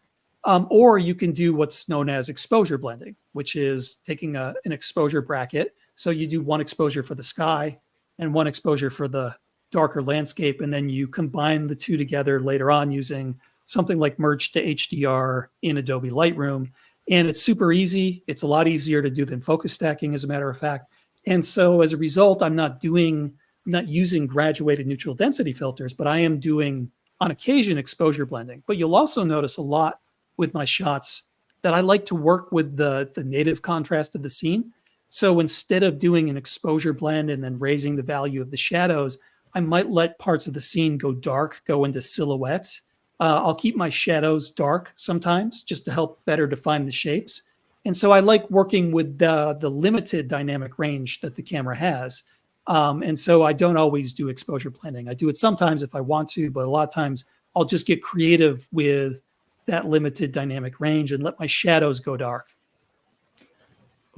Or you can do what's known as exposure blending, which is taking an exposure bracket. So you do one exposure for the sky and one exposure for the darker landscape, and then you combine the two together later on using something like merge to HDR in Adobe Lightroom. And it's super easy. It's a lot easier to do than focus stacking, as a matter of fact. And so as a result, I'm not using graduated neutral density filters, but I am doing on occasion exposure blending. But you'll also notice a lot with my shots that I like to work with the native contrast of the scene. So instead of doing an exposure blend and then raising the value of the shadows, I might let parts of the scene go dark, go into silhouettes. I'll keep my shadows dark sometimes just to help better define the shapes. And so I like working with the limited dynamic range that the camera has. And so I don't always do exposure blending. I do it sometimes if I want to, but a lot of times I'll just get creative with that limited dynamic range and let my shadows go dark.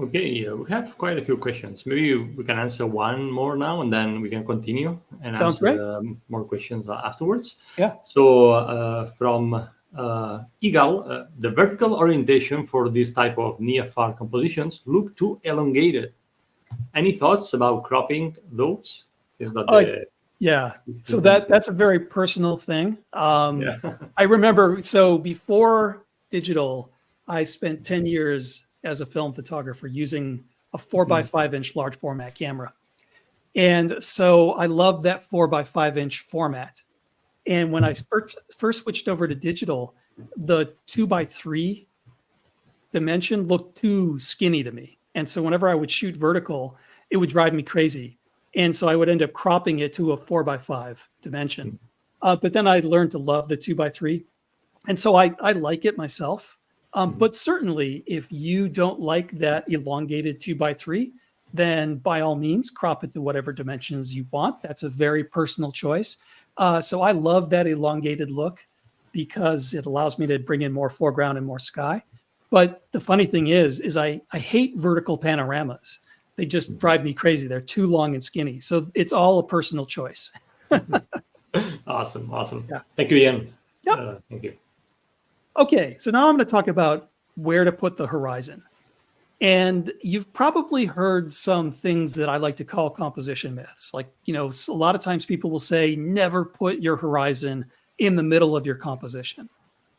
Okay, we have quite a few questions. Maybe we can answer one more now, and then we can continue and Sounds answer more questions afterwards. Yeah. So from Igal, the vertical orientation for this type of near-far compositions look too elongated. Any thoughts about cropping those? Since that yeah, so that's a very personal thing. Yeah. I remember, so before digital, I spent 10 years as a film photographer using a 4x5-inch large format camera. And so I love that 4x5-inch format. And when I first switched over to digital, the 2x3 dimension looked too skinny to me. And so whenever I would shoot vertical, it would drive me crazy. And so I would end up cropping it to a 4x5 dimension. But then I learned to love the 2x3. And so I like it myself. But certainly, if you don't like that elongated 2x3, then by all means, crop it to whatever dimensions you want. That's a very personal choice. So I love that elongated look because it allows me to bring in more foreground and more sky. But the funny thing is I hate vertical panoramas. They just drive me crazy. They're too long and skinny. So it's all a personal choice. Awesome. Yeah. Thank you, Ian. Yep. Thank you. Okay, so now I'm going to talk about where to put the horizon. And you've probably heard some things that I like to call composition myths. Like, a lot of times people will say, never put your horizon in the middle of your composition.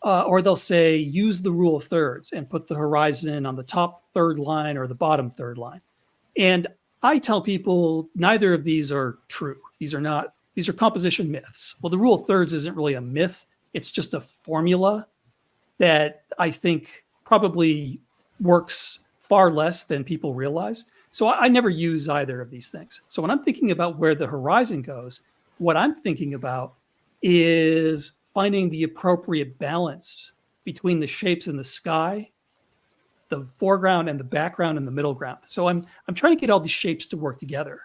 Or they'll say, use the rule of thirds and put the horizon on the top third line or the bottom third line. And I tell people neither of these are true. These are composition myths. Well, the rule of thirds isn't really a myth. It's just a formula that I think probably works far less than people realize. So I never use either of these things. So when I'm thinking about where the horizon goes, what I'm thinking about is finding the appropriate balance between the shapes in the sky, the foreground and the background and the middle ground. So I'm trying to get all these shapes to work together.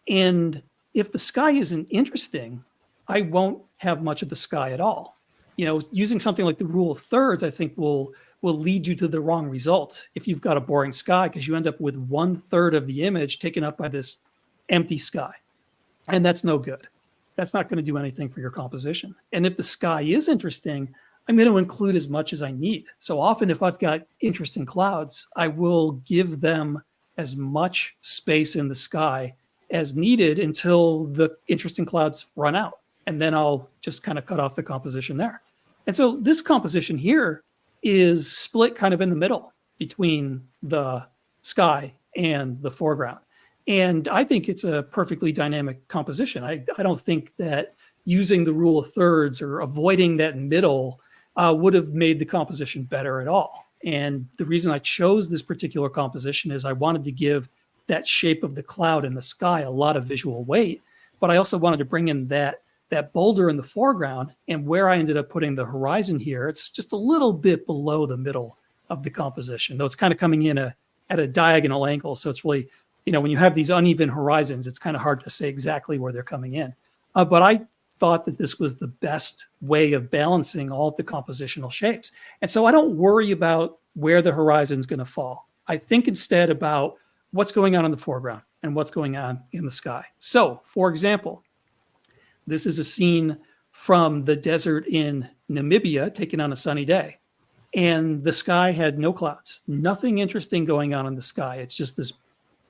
And if the sky isn't interesting, I won't have much of the sky at all. You know, using something like the rule of thirds, I think will lead you to the wrong result if you've got a boring sky, because you end up with 1/3 of the image taken up by this empty sky. And that's no good. That's not going to do anything for your composition. And if the sky is interesting, I'm going to include as much as I need. So often if I've got interesting clouds, I will give them as much space in the sky as needed until the interesting clouds run out. And then I'll just kind of cut off the composition there. And so this composition here is split kind of in the middle between the sky and the foreground. And I think it's a perfectly dynamic composition. I don't think that using the rule of thirds or avoiding that middle would have made the composition better at all. And the reason I chose this particular composition is I wanted to give that shape of the cloud in the sky a lot of visual weight, but I also wanted to bring in that boulder in the foreground. And where I ended up putting the horizon here, it's just a little bit below the middle of the composition, though it's kind of coming in at a diagonal angle. So it's really, you know, when you have these uneven horizons, it's kind of hard to say exactly where they're coming in. But I thought that this was the best way of balancing all of the compositional shapes. And so I don't worry about where the horizon is going to fall. I think instead about what's going on in the foreground and what's going on in the sky. So, for example, this is a scene from the desert in Namibia taken on a sunny day. And the sky had no clouds, nothing interesting going on in the sky. It's just this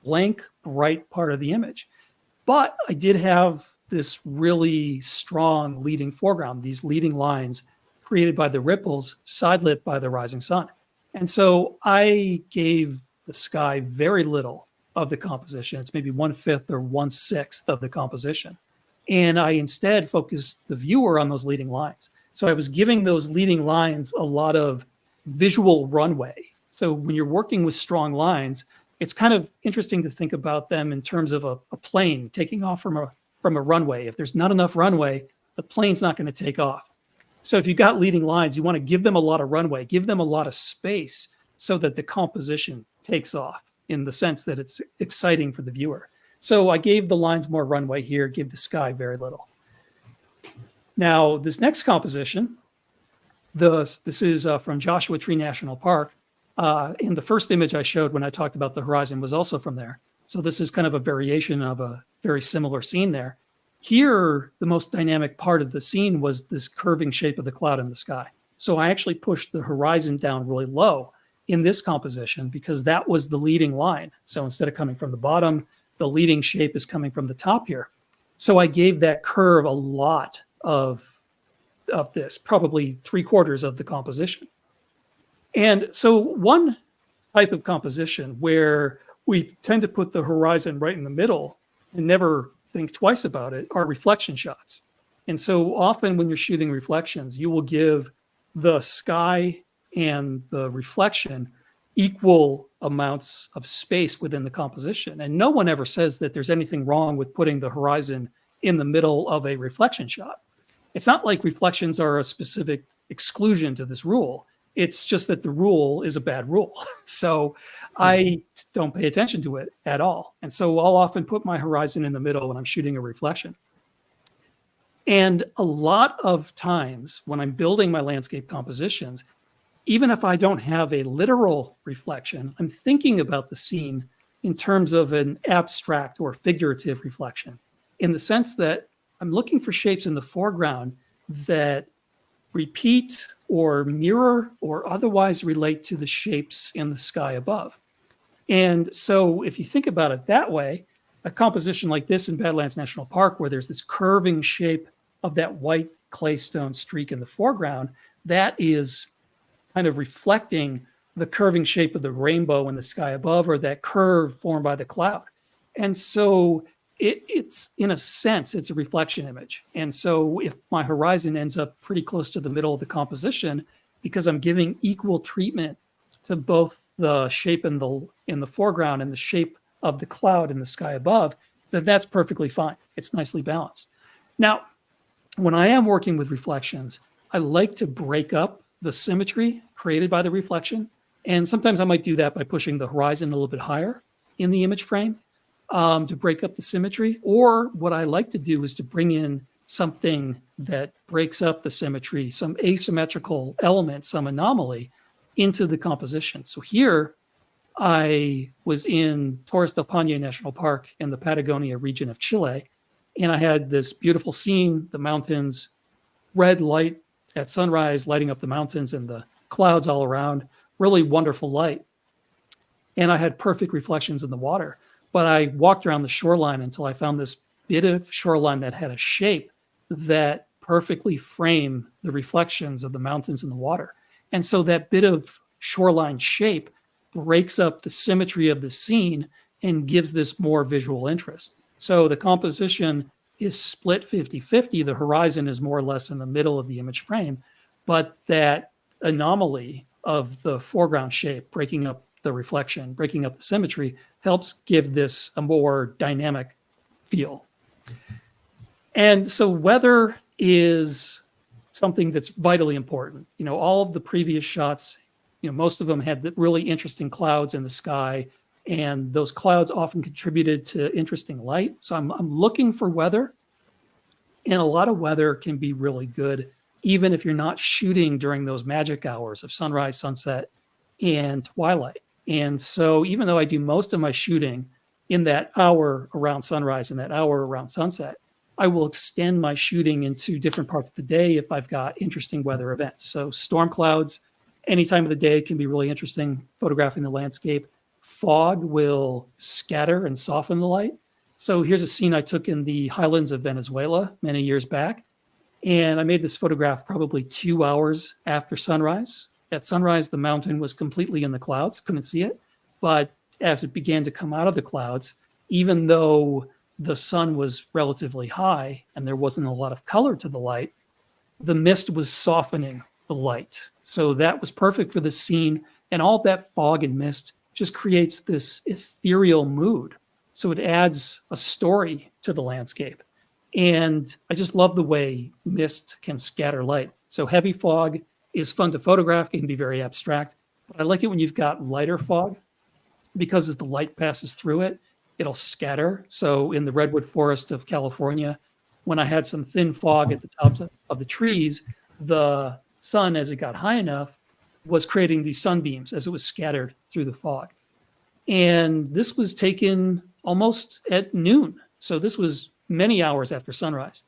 blank, bright part of the image. But I did have this really strong leading foreground, these leading lines created by the ripples, side lit by the rising sun. And so I gave the sky very little of the composition. It's maybe 1/5 or 1/6 of the composition. And I instead focused the viewer on those leading lines. So I was giving those leading lines a lot of visual runway. So when you're working with strong lines, it's kind of interesting to think about them in terms of a plane taking off from a runway. If there's not enough runway, the plane's not going to take off. So if you've got leading lines, you want to give them a lot of runway, give them a lot of space so that the composition takes off in the sense that it's exciting for the viewer. So I gave the lines more runway here, gave the sky very little. Now, this next composition, this is from Joshua Tree National Park. And the first image I showed when I talked about the horizon was also from there. So this is kind of a variation of a very similar scene there. Here, the most dynamic part of the scene was this curving shape of the cloud in the sky. So I actually pushed the horizon down really low in this composition because that was the leading line. So instead of coming from the bottom, the leading shape is coming from the top here. So I gave that curve a lot of this, probably 3/4 of the composition. And so one type of composition where we tend to put the horizon right in the middle and never think twice about it are reflection shots. And so often when you're shooting reflections, you will give the sky and the reflection equal amounts of space within the composition. And no one ever says that there's anything wrong with putting the horizon in the middle of a reflection shot. It's not like reflections are a specific exclusion to this rule. It's just that the rule is a bad rule. So I don't pay attention to it at all. And so I'll often put my horizon in the middle when I'm shooting a reflection. And a lot of times when I'm building my landscape compositions, even if I don't have a literal reflection, I'm thinking about the scene in terms of an abstract or figurative reflection, in the sense that I'm looking for shapes in the foreground that repeat or mirror or otherwise relate to the shapes in the sky above. And so if you think about it that way, a composition like this in Badlands National Park, where there's this curving shape of that white claystone streak in the foreground, that is kind of reflecting the curving shape of the rainbow in the sky above, or that curve formed by the cloud. And so it's in a sense, it's a reflection image. And so if my horizon ends up pretty close to the middle of the composition, because I'm giving equal treatment to both the shape in the foreground and the shape of the cloud in the sky above, then that's perfectly fine. It's nicely balanced. Now, when I am working with reflections, I like to break up the symmetry created by the reflection. And sometimes I might do that by pushing the horizon a little bit higher in the image frame to break up the symmetry. Or what I like to do is to bring in something that breaks up the symmetry, some asymmetrical element, some anomaly into the composition. So here I was in Torres del Paine National Park in the Patagonia region of Chile, and I had this beautiful scene, the mountains, red light at sunrise lighting up the mountains and the clouds all around, really wonderful light. And I had perfect reflections in the water. But I walked around the shoreline until I found this bit of shoreline that had a shape that perfectly framed the reflections of the mountains in the water. And so that bit of shoreline shape breaks up the symmetry of the scene and gives this more visual interest. So the composition is split 50-50. The horizon is more or less in the middle of the image frame, but that anomaly of the foreground shape breaking up the reflection, breaking up the symmetry, helps give this a more dynamic feel. And so weather is something that's vitally important. You know, all of the previous shots, you know, most of them had really interesting clouds in the sky, and those clouds often contributed to interesting light. So I'm looking for weather, and a lot of weather can be really good, even if you're not shooting during those magic hours of sunrise, sunset, and twilight. And so even though I do most of my shooting in that hour around sunrise and that hour around sunset, I will extend my shooting into different parts of the day if I've got interesting weather events. So storm clouds, any time of the day can be really interesting photographing the landscape. Fog will scatter and soften the light. So here's a scene I took in the highlands of Venezuela many years back. And I made this photograph probably 2 hours after sunrise. At sunrise, the mountain was completely in the clouds, couldn't see it. But as it began to come out of the clouds, even though the sun was relatively high and there wasn't a lot of color to the light, the mist was softening the light. So that was perfect for the scene. And all that fog and mist just creates this ethereal mood. So it adds a story to the landscape. And I just love the way mist can scatter light. So heavy fog is fun to photograph. It can be very abstract. But I like it when you've got lighter fog, because as the light passes through it, it'll scatter. So in the redwood forest of California, when I had some thin fog at the tops of the trees, the sun, as it got high enough, was creating these sunbeams as it was scattered through the fog. And this was taken almost at noon. So this was many hours after sunrise.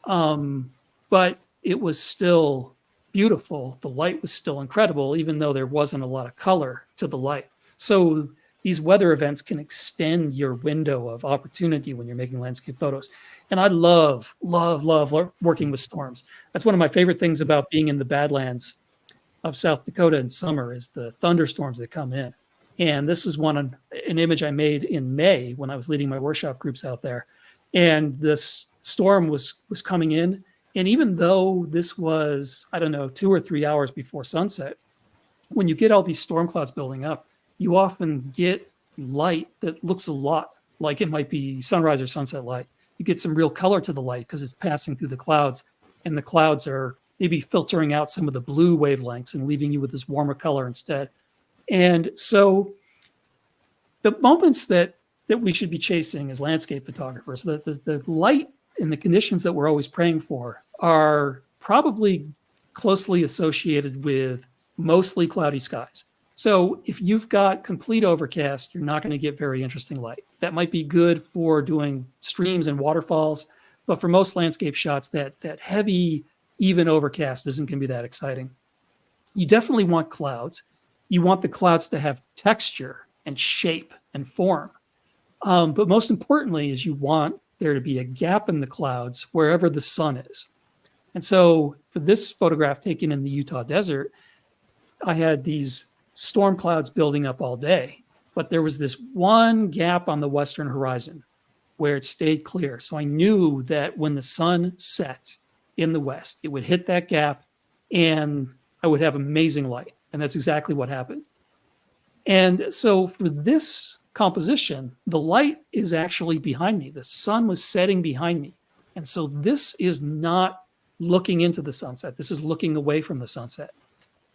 But it was still beautiful. The light was still incredible, even though there wasn't a lot of color to the light. So these weather events can extend your window of opportunity when you're making landscape photos. And I love working with storms. That's one of my favorite things about being in the Badlands of South Dakota in summer is the thunderstorms that come in. And this is an image I made in May when I was leading my workshop groups out there. And this storm was coming in. And even though this was, 2 or 3 hours before sunset, when you get all these storm clouds building up, you often get light that looks a lot like it might be sunrise or sunset light. You get some real color to the light because it's passing through the clouds, and the clouds are maybe filtering out some of the blue wavelengths and leaving you with this warmer color instead. And so the moments that we should be chasing as landscape photographers, the light and the conditions that we're always praying for are probably closely associated with mostly cloudy skies. So if you've got complete overcast, you're not going to get very interesting light. That might be good for doing streams and waterfalls, but for most landscape shots, that heavy, even overcast isn't going to be that exciting. You definitely want clouds. You want the clouds to have texture and shape and form. But most importantly is you want there to be a gap in the clouds wherever the sun is. And so for this photograph taken in the Utah desert, I had these storm clouds building up all day, but there was this one gap on the western horizon where it stayed clear. So I knew that when the sun set in the west, it would hit that gap and I would have amazing light. And that's exactly what happened. And so for this composition, the light is actually behind me. The sun was setting behind me. And so this is not looking into the sunset. This is looking away from the sunset.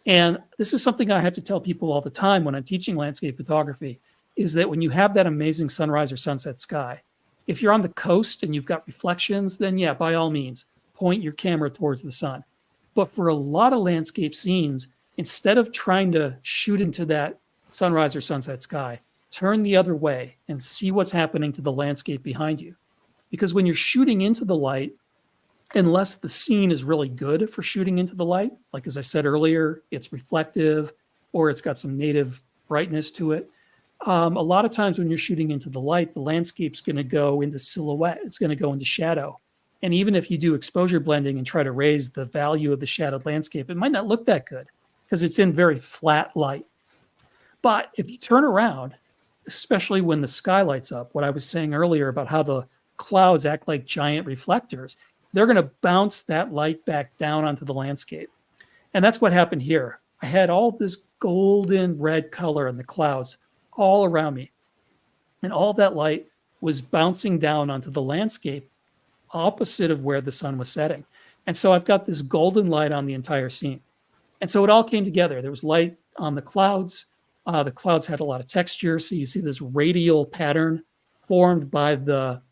And this is something I have to tell people all the time when I'm teaching landscape photography, is that when you have that amazing sunrise or sunset sky, if you're on the coast and you've got reflections, then yeah, by all means, point your camera towards the sun. But for a lot of landscape scenes, instead of trying to shoot into that sunrise or sunset sky, turn the other way and see what's happening to the landscape behind you. Because when you're shooting into the light, unless the scene is really good for shooting into the light, like as I said earlier, it's reflective or it's got some native brightness to it. A lot of times when you're shooting into the light, the landscape's going to go into silhouette. It's going to go into shadow. And even if you do exposure blending and try to raise the value of the shadowed landscape, it might not look that good because it's in very flat light. But if you turn around, especially when the sky lights up, what I was saying earlier about how the clouds act like giant reflectors, they're going to bounce that light back down onto the landscape. And that's what happened here. I had all this golden red color in the clouds all around me. And all that light was bouncing down onto the landscape opposite of where the sun was setting. And so I've got this golden light on the entire scene. And so it all came together. There was light on the clouds. The clouds had a lot of texture. So you see this radial pattern formed by the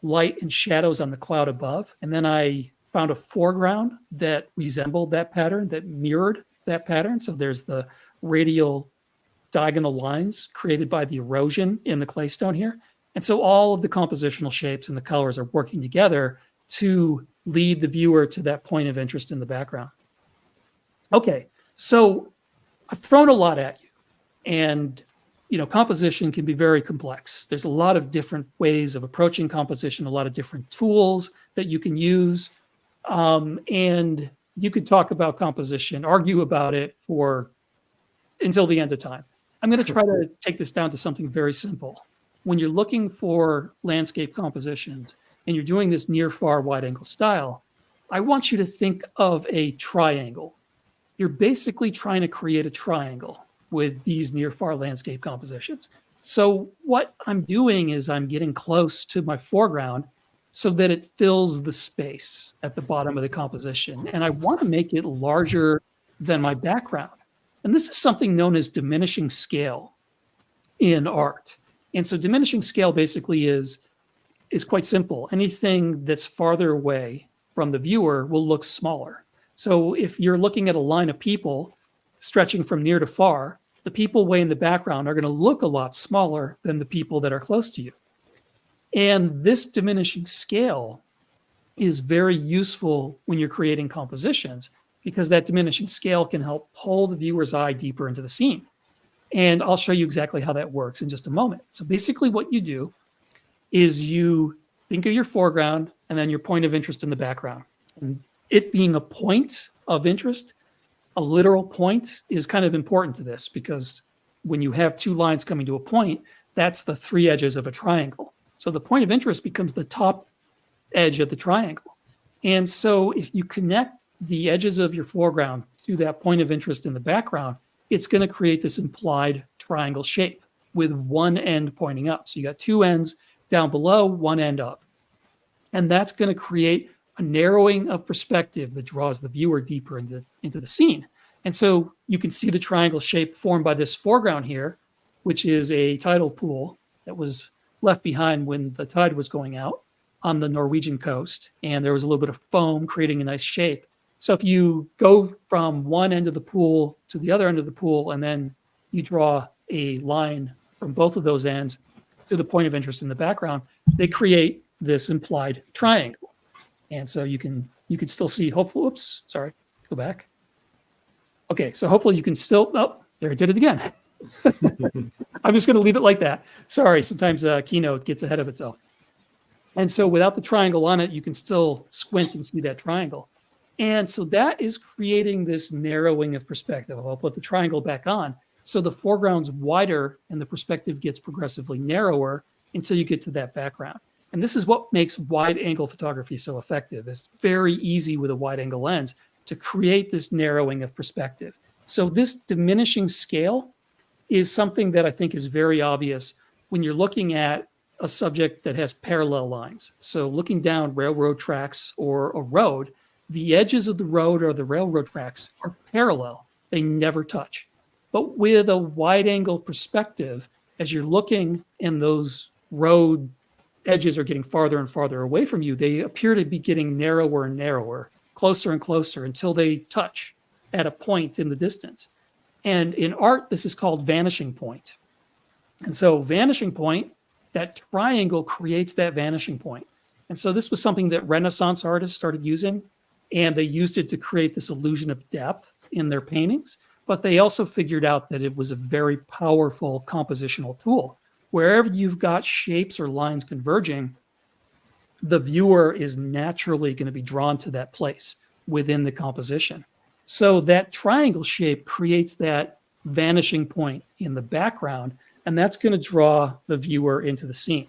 light and shadows on the cloud above. And then I found a foreground that resembled that pattern, that mirrored that pattern. So there's the radial diagonal lines created by the erosion in the claystone here. And so all of the compositional shapes and the colors are working together to lead the viewer to that point of interest in the background. Okay, so I've thrown a lot at you. And composition can be very complex. There's a lot of different ways of approaching composition, a lot of different tools that you can use. And you could talk about composition, argue about it until the end of time. I'm going to try to take this down to something very simple. When you're looking for landscape compositions and you're doing this near far wide angle style, I want you to think of a triangle. You're basically trying to create a triangle with these near far landscape compositions. So what I'm doing is I'm getting close to my foreground so that it fills the space at the bottom of the composition. And I want to make it larger than my background. And this is something known as diminishing scale in art. And so diminishing scale basically is quite simple. Anything that's farther away from the viewer will look smaller. So if you're looking at a line of people stretching from near to far, the people way in the background are going to look a lot smaller than the people that are close to you. And this diminishing scale is very useful when you're creating compositions because that diminishing scale can help pull the viewer's eye deeper into the scene. And I'll show you exactly how that works in just a moment. So basically what you do is you think of your foreground and then your point of interest in the background. And it being a point of interest, a literal point, is kind of important to this because when you have two lines coming to a point, that's the three edges of a triangle. So the point of interest becomes the top edge of the triangle. And so if you connect the edges of your foreground to that point of interest in the background, it's going to create this implied triangle shape with one end pointing up. So you got two ends down below, one end up. And that's going to create a narrowing of perspective that draws the viewer deeper into the scene. And so you can see the triangle shape formed by this foreground here, which is a tidal pool that was left behind when the tide was going out on the Norwegian coast. And there was a little bit of foam creating a nice shape. So if you go from one end of the pool to the other end of the pool, and then you draw a line from both of those ends to the point of interest in the background, they create this implied triangle. And so you can still see, hopefully, oops, sorry, go back. Okay, so hopefully you can still, oh, there, I did it again. I'm just going to leave it like that. Sorry, sometimes Keynote gets ahead of itself. And so without the triangle on it, you can still squint and see that triangle. And so that is creating this narrowing of perspective. I'll put the triangle back on. So the foreground's wider and the perspective gets progressively narrower until you get to that background. And this is what makes wide angle photography so effective. It's very easy with a wide angle lens to create this narrowing of perspective. So this diminishing scale is something that I think is very obvious when you're looking at a subject that has parallel lines. So looking down railroad tracks or a road, the edges of the road or the railroad tracks are parallel. They never touch. But with a wide angle perspective, as you're looking and those road edges are getting farther and farther away from you, they appear to be getting narrower and narrower, closer and closer until they touch at a point in the distance. And in art, this is called vanishing point. And so vanishing point, that triangle creates that vanishing point. And so this was something that Renaissance artists started using, and they used it to create this illusion of depth in their paintings. But they also figured out that it was a very powerful compositional tool. Wherever you've got shapes or lines converging, the viewer is naturally going to be drawn to that place within the composition. So that triangle shape creates that vanishing point in the background, and that's going to draw the viewer into the scene.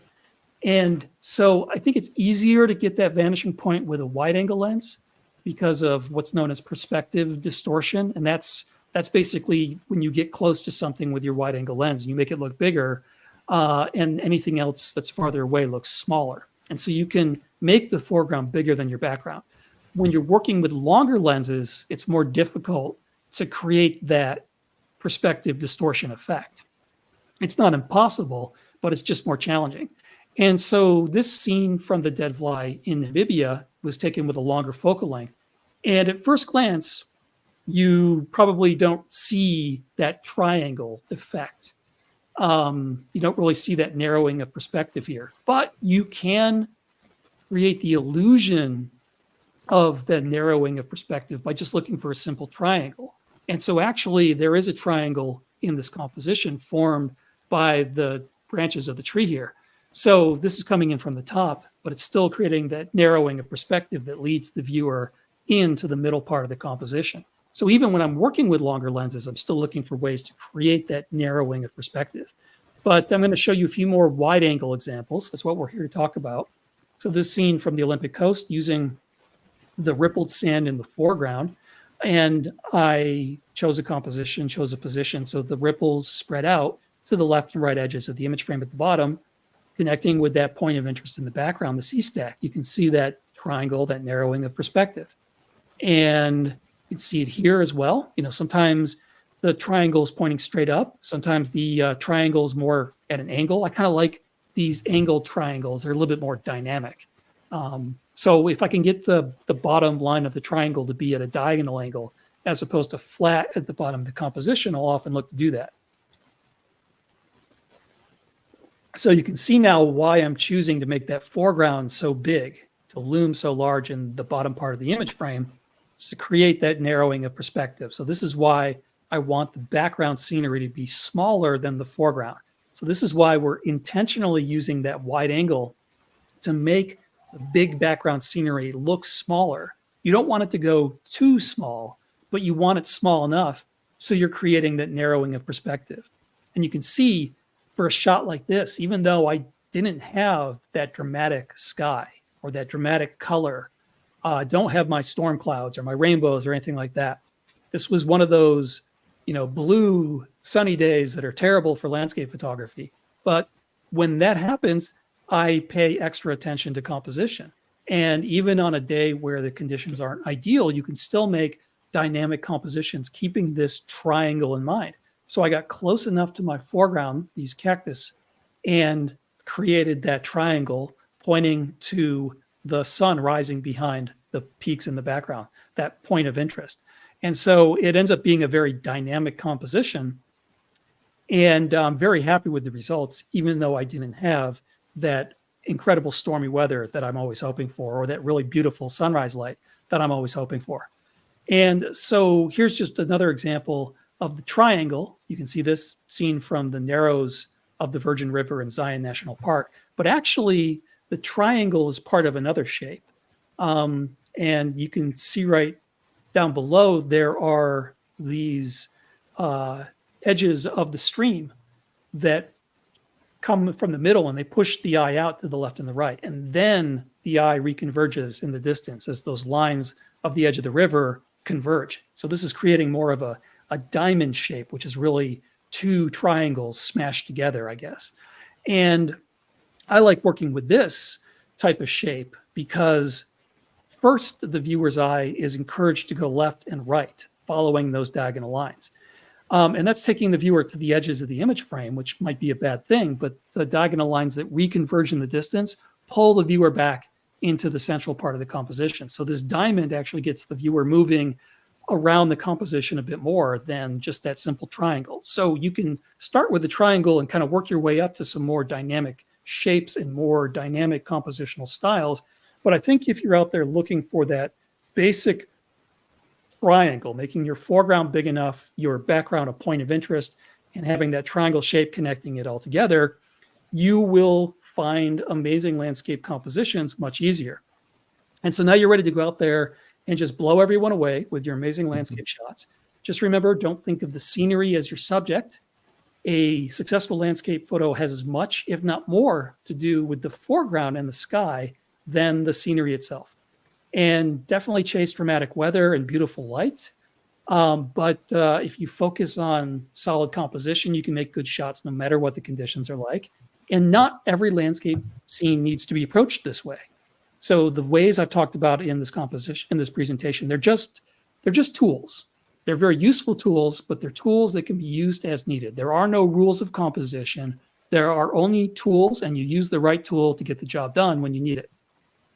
And so I think it's easier to get that vanishing point with a wide angle lens because of what's known as perspective distortion. And that's basically when you get close to something with your wide angle lens, you make it look bigger, and anything else that's farther away looks smaller. And so you can make the foreground bigger than your background. When you're working with longer lenses, it's more difficult to create that perspective distortion effect. It's not impossible, but it's just more challenging. And so this scene from the dead fly in Namibia was taken with a longer focal length. And at first glance, you probably don't see that triangle effect. You don't really see that narrowing of perspective here, but you can create the illusion of the narrowing of perspective by just looking for a simple triangle. And so actually there is a triangle in this composition formed by the branches of the tree here. So this is coming in from the top, but it's still creating that narrowing of perspective that leads the viewer into the middle part of the composition. So even when I'm working with longer lenses, I'm still looking for ways to create that narrowing of perspective. But I'm going to show you a few more wide angle examples. That's what we're here to talk about. So this scene from the Olympic coast using the rippled sand in the foreground. And I chose a composition, chose a position. So the ripples spread out to the left and right edges of the image frame at the bottom, connecting with that point of interest in the background, the C stack. You can see that triangle, that narrowing of perspective. And you can see it here as well. You know, sometimes the triangle is pointing straight up. Sometimes the triangle is more at an angle. I kind of like these angled triangles. They're a little bit more dynamic. So if I can get the bottom line of the triangle to be at a diagonal angle as opposed to flat at the bottom of the composition, I'll often look to do that. So you can see now why I'm choosing to make that foreground so big, to loom so large in the bottom part of the image frame, is to create that narrowing of perspective. So this is why I want the background scenery to be smaller than the foreground. So this is why we're intentionally using that wide angle to make the big background scenery look smaller. You don't want it to go too small, but you want it small enough so you're creating that narrowing of perspective. And you can see for a shot like this, even though I didn't have that dramatic sky or that dramatic color, don't have my storm clouds or my rainbows or anything like that. This was one of those, blue sunny days that are terrible for landscape photography. But when that happens, I pay extra attention to composition. And even on a day where the conditions aren't ideal, you can still make dynamic compositions, keeping this triangle in mind. So I got close enough to my foreground, these cactus, and created that triangle pointing to the sun rising behind the peaks in the background, that point of interest. And so it ends up being a very dynamic composition. And I'm very happy with the results, even though I didn't have that incredible stormy weather that I'm always hoping for, or that really beautiful sunrise light that I'm always hoping for. And so here's just another example of the triangle. You can see this seen from the narrows of the Virgin River in Zion National Park, but actually the triangle is part of another shape. And you can see right down below, there are these edges of the stream that come from the middle and they push the eye out to the left and the right. And then the eye reconverges in the distance as those lines of the edge of the river converge. So this is creating more of a diamond shape, which is really two triangles smashed together, I guess. And I like working with this type of shape because first, the viewer's eye is encouraged to go left and right, following those diagonal lines. And that's taking the viewer to the edges of the image frame, which might be a bad thing, but the diagonal lines that reconverge in the distance pull the viewer back into the central part of the composition. So this diamond actually gets the viewer moving around the composition a bit more than just that simple triangle. So you can start with the triangle and kind of work your way up to some more dynamic shapes and more dynamic compositional styles. But I think if you're out there looking for that basic triangle, making your foreground big enough, your background a point of interest, and having that triangle shape connecting it all together, you will find amazing landscape compositions much easier. And so now you're ready to go out there and just blow everyone away with your amazing landscape shots. Just remember, don't think of the scenery as your subject. A successful landscape photo has as much, if not more, to do with the foreground and the sky than the scenery itself. And definitely chase dramatic weather and beautiful light. But if you focus on solid composition, you can make good shots no matter what the conditions are like. And not every landscape scene needs to be approached this way. So the ways I've talked about in this composition, in this presentation, they're just tools. They're very useful tools, but they're tools that can be used as needed. There are no rules of composition. There are only tools, and you use the right tool to get the job done when you need it.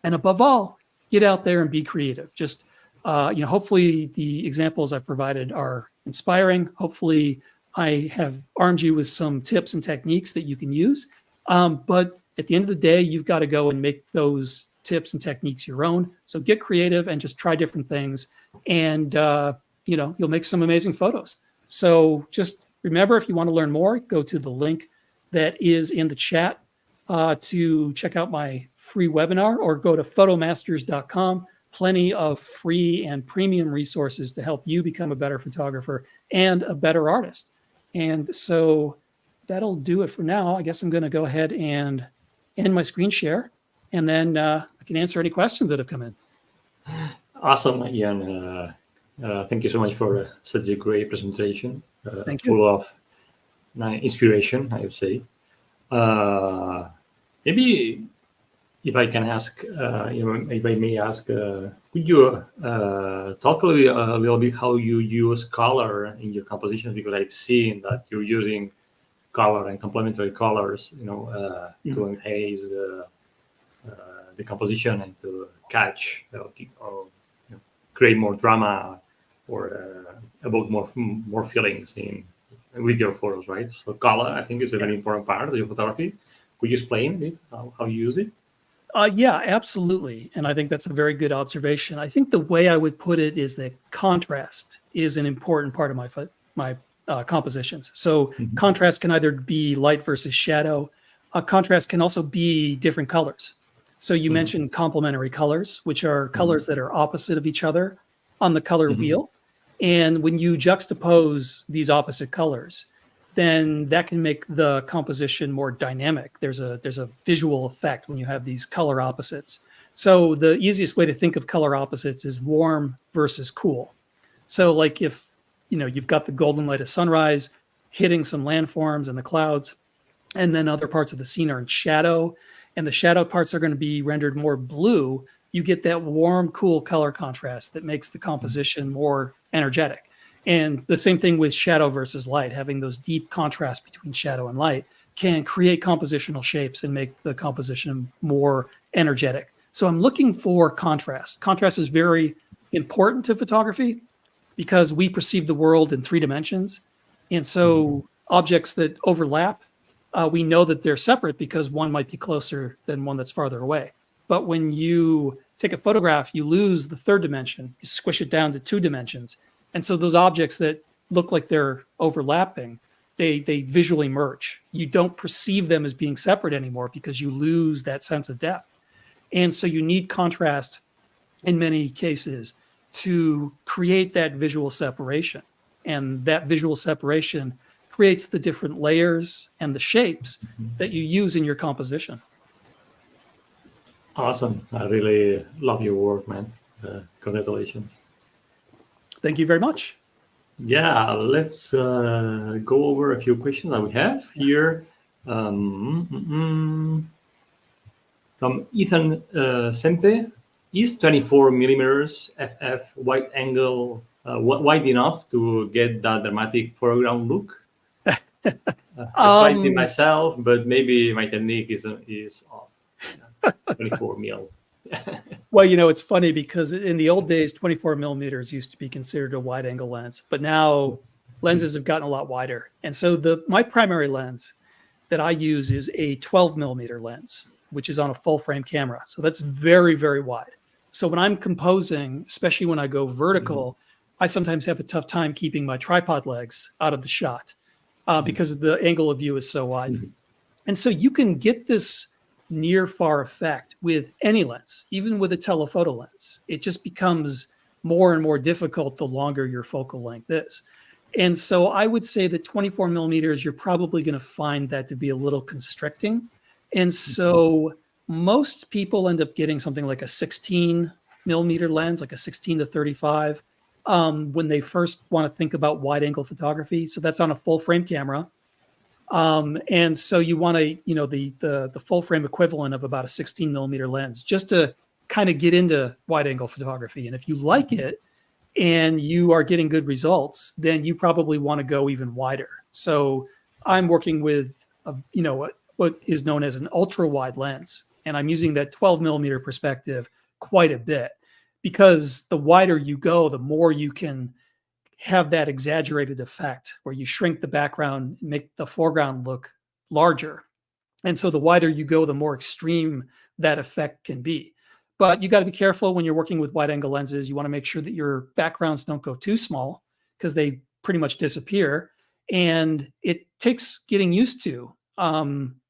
And above all, get out there and be creative. Just, hopefully the examples I've provided are inspiring. Hopefully I have armed you with some tips and techniques that you can use. But at the end of the day, you've got to go and make those tips and techniques your own. So get creative and just try different things. And, you'll make some amazing photos. So just remember, if you want to learn more, go to the link that is in the chat to check out my free webinar, or go to photomasters.com. Plenty of free and premium resources to help you become a better photographer and a better artist. And so that'll do it for now. I guess I'm going to go ahead and end my screen share, and then I can answer any questions that have come in. Awesome, Ian. Thank you so much for such a great presentation. Thank you. Full of inspiration, I would say. Maybe if I can ask, if I may ask, could you talk a little bit how you use color in your compositions? Because I've seen that you're using color and complementary colors, to enhance the composition and to catch or create more drama or evoke more feelings with your photos, right? So color, I think, is a very important part of your photography. Could you explain a bit how you use it? Yeah, absolutely. And I think that's a very good observation. I think the way I would put it is that contrast is an important part of my compositions. So contrast can either be light versus shadow. Contrast can also be different colors. So you mentioned complementary colors, which are colors that are opposite of each other on the color wheel. And when you juxtapose these opposite colors, then that can make the composition more dynamic. There's a visual effect when you have these color opposites. So the easiest way to think of color opposites is warm versus cool. So like if you've got the golden light of sunrise hitting some landforms and the clouds, and then other parts of the scene are in shadow, and the shadow parts are going to be rendered more blue, you get that warm, cool color contrast that makes the composition more energetic. And the same thing with shadow versus light. Having those deep contrasts between shadow and light can create compositional shapes and make the composition more energetic. So I'm looking for contrast. Contrast is very important to photography because we perceive the world in 3 dimensions. And so objects that overlap, we know that they're separate because one might be closer than one that's farther away. But when you take a photograph, you lose the 3rd dimension. You squish it down to 2 dimensions. And so those objects that look like they're overlapping, they visually merge. You don't perceive them as being separate anymore because you lose that sense of depth. And so you need contrast in many cases to create that visual separation. And that visual separation creates the different layers and the shapes that you use in your composition. Awesome. I really love your work, man. Congratulations. Thank you very much. Yeah, let's go over a few questions that we have here. From Ethan Sempe, is 24 millimeters FF wide angle wide enough to get that dramatic foreground look? I tried it Um, myself, but maybe my technique is off. Yeah, 24 mil. well, it's funny because in the old days, 24 millimeters used to be considered a wide angle lens, but now lenses have gotten a lot wider. And so my primary lens that I use is a 12 millimeter lens, which is on a full frame camera. So that's very, very wide. So when I'm composing, especially when I go vertical, I sometimes have a tough time keeping my tripod legs out of the shot because the angle of view is so wide. And so you can get this near far effect with any lens, even with a telephoto lens. It just becomes more and more difficult the longer your focal length is. And so I would say that 24 millimeters, you're probably going to find that to be a little constricting. And so most people end up getting something like a 16 millimeter lens, like a 16 to 35, when they first want to think about wide angle photography. So that's on a full frame camera. And so you want the full frame equivalent of about a 16 millimeter lens just to kind of get into wide angle photography. And if you like it and you are getting good results, then you probably want to go even wider. So I'm working with what is known as an ultra wide lens, and I'm using that 12 millimeter perspective quite a bit because the wider you go, the more you can have that exaggerated effect where you shrink the background, make the foreground look larger. And so the wider you go, the more extreme that effect can be. But you got to be careful when you're working with wide angle lenses. You want to make sure that your backgrounds don't go too small because they pretty much disappear. And it takes getting used to.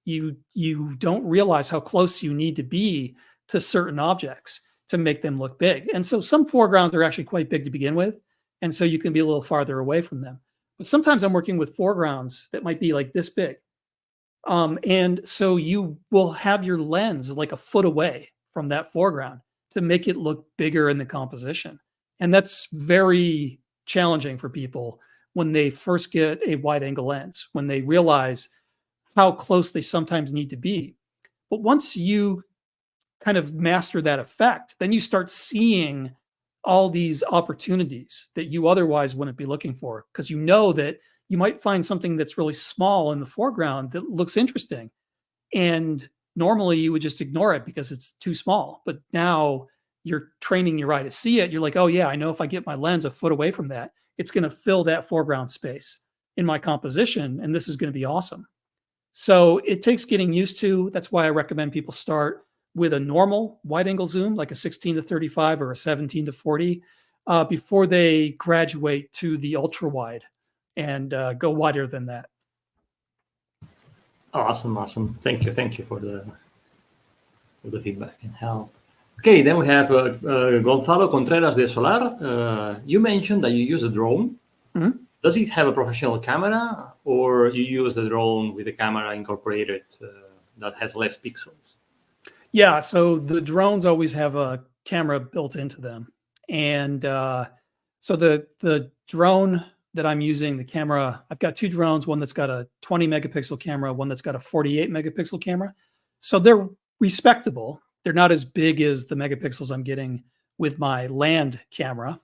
You don't realize how close you need to be to certain objects to make them look big. And so some foregrounds are actually quite big to begin with. And so you can be a little farther away from them. But sometimes I'm working with foregrounds that might be like this big. And so you will have your lens like a foot away from that foreground to make it look bigger in the composition. And that's very challenging for people when they first get a wide angle lens, when they realize how close they sometimes need to be. But once you kind of master that effect, then you start seeing all these opportunities that you otherwise wouldn't be looking for because you know that you might find something that's really small in the foreground that looks interesting. And normally you would just ignore it because it's too small. But now you're training your eye to see it. You're like, oh, yeah, I know if I get my lens a foot away from that, it's going to fill that foreground space in my composition. And this is going to be awesome. So it takes getting used to. That's why I recommend people start with a normal wide angle zoom, like a 16 to 35 or a 17 to 40, before they graduate to the ultra wide and go wider than that. Awesome, awesome. Thank you for the feedback and help. Okay, then we have Gonzalo Contreras de Solar. You mentioned that you use a drone. Mm-hmm. Does it have a professional camera, or you use the drone with the camera incorporated that has less pixels? Yeah, so the drones always have a camera built into them. And so the drone that I'm using, the camera, I've got two drones, one that's got a 20 megapixel camera, one that's got a 48 megapixel camera. So they're respectable. They're not as big as the megapixels I'm getting with my land camera.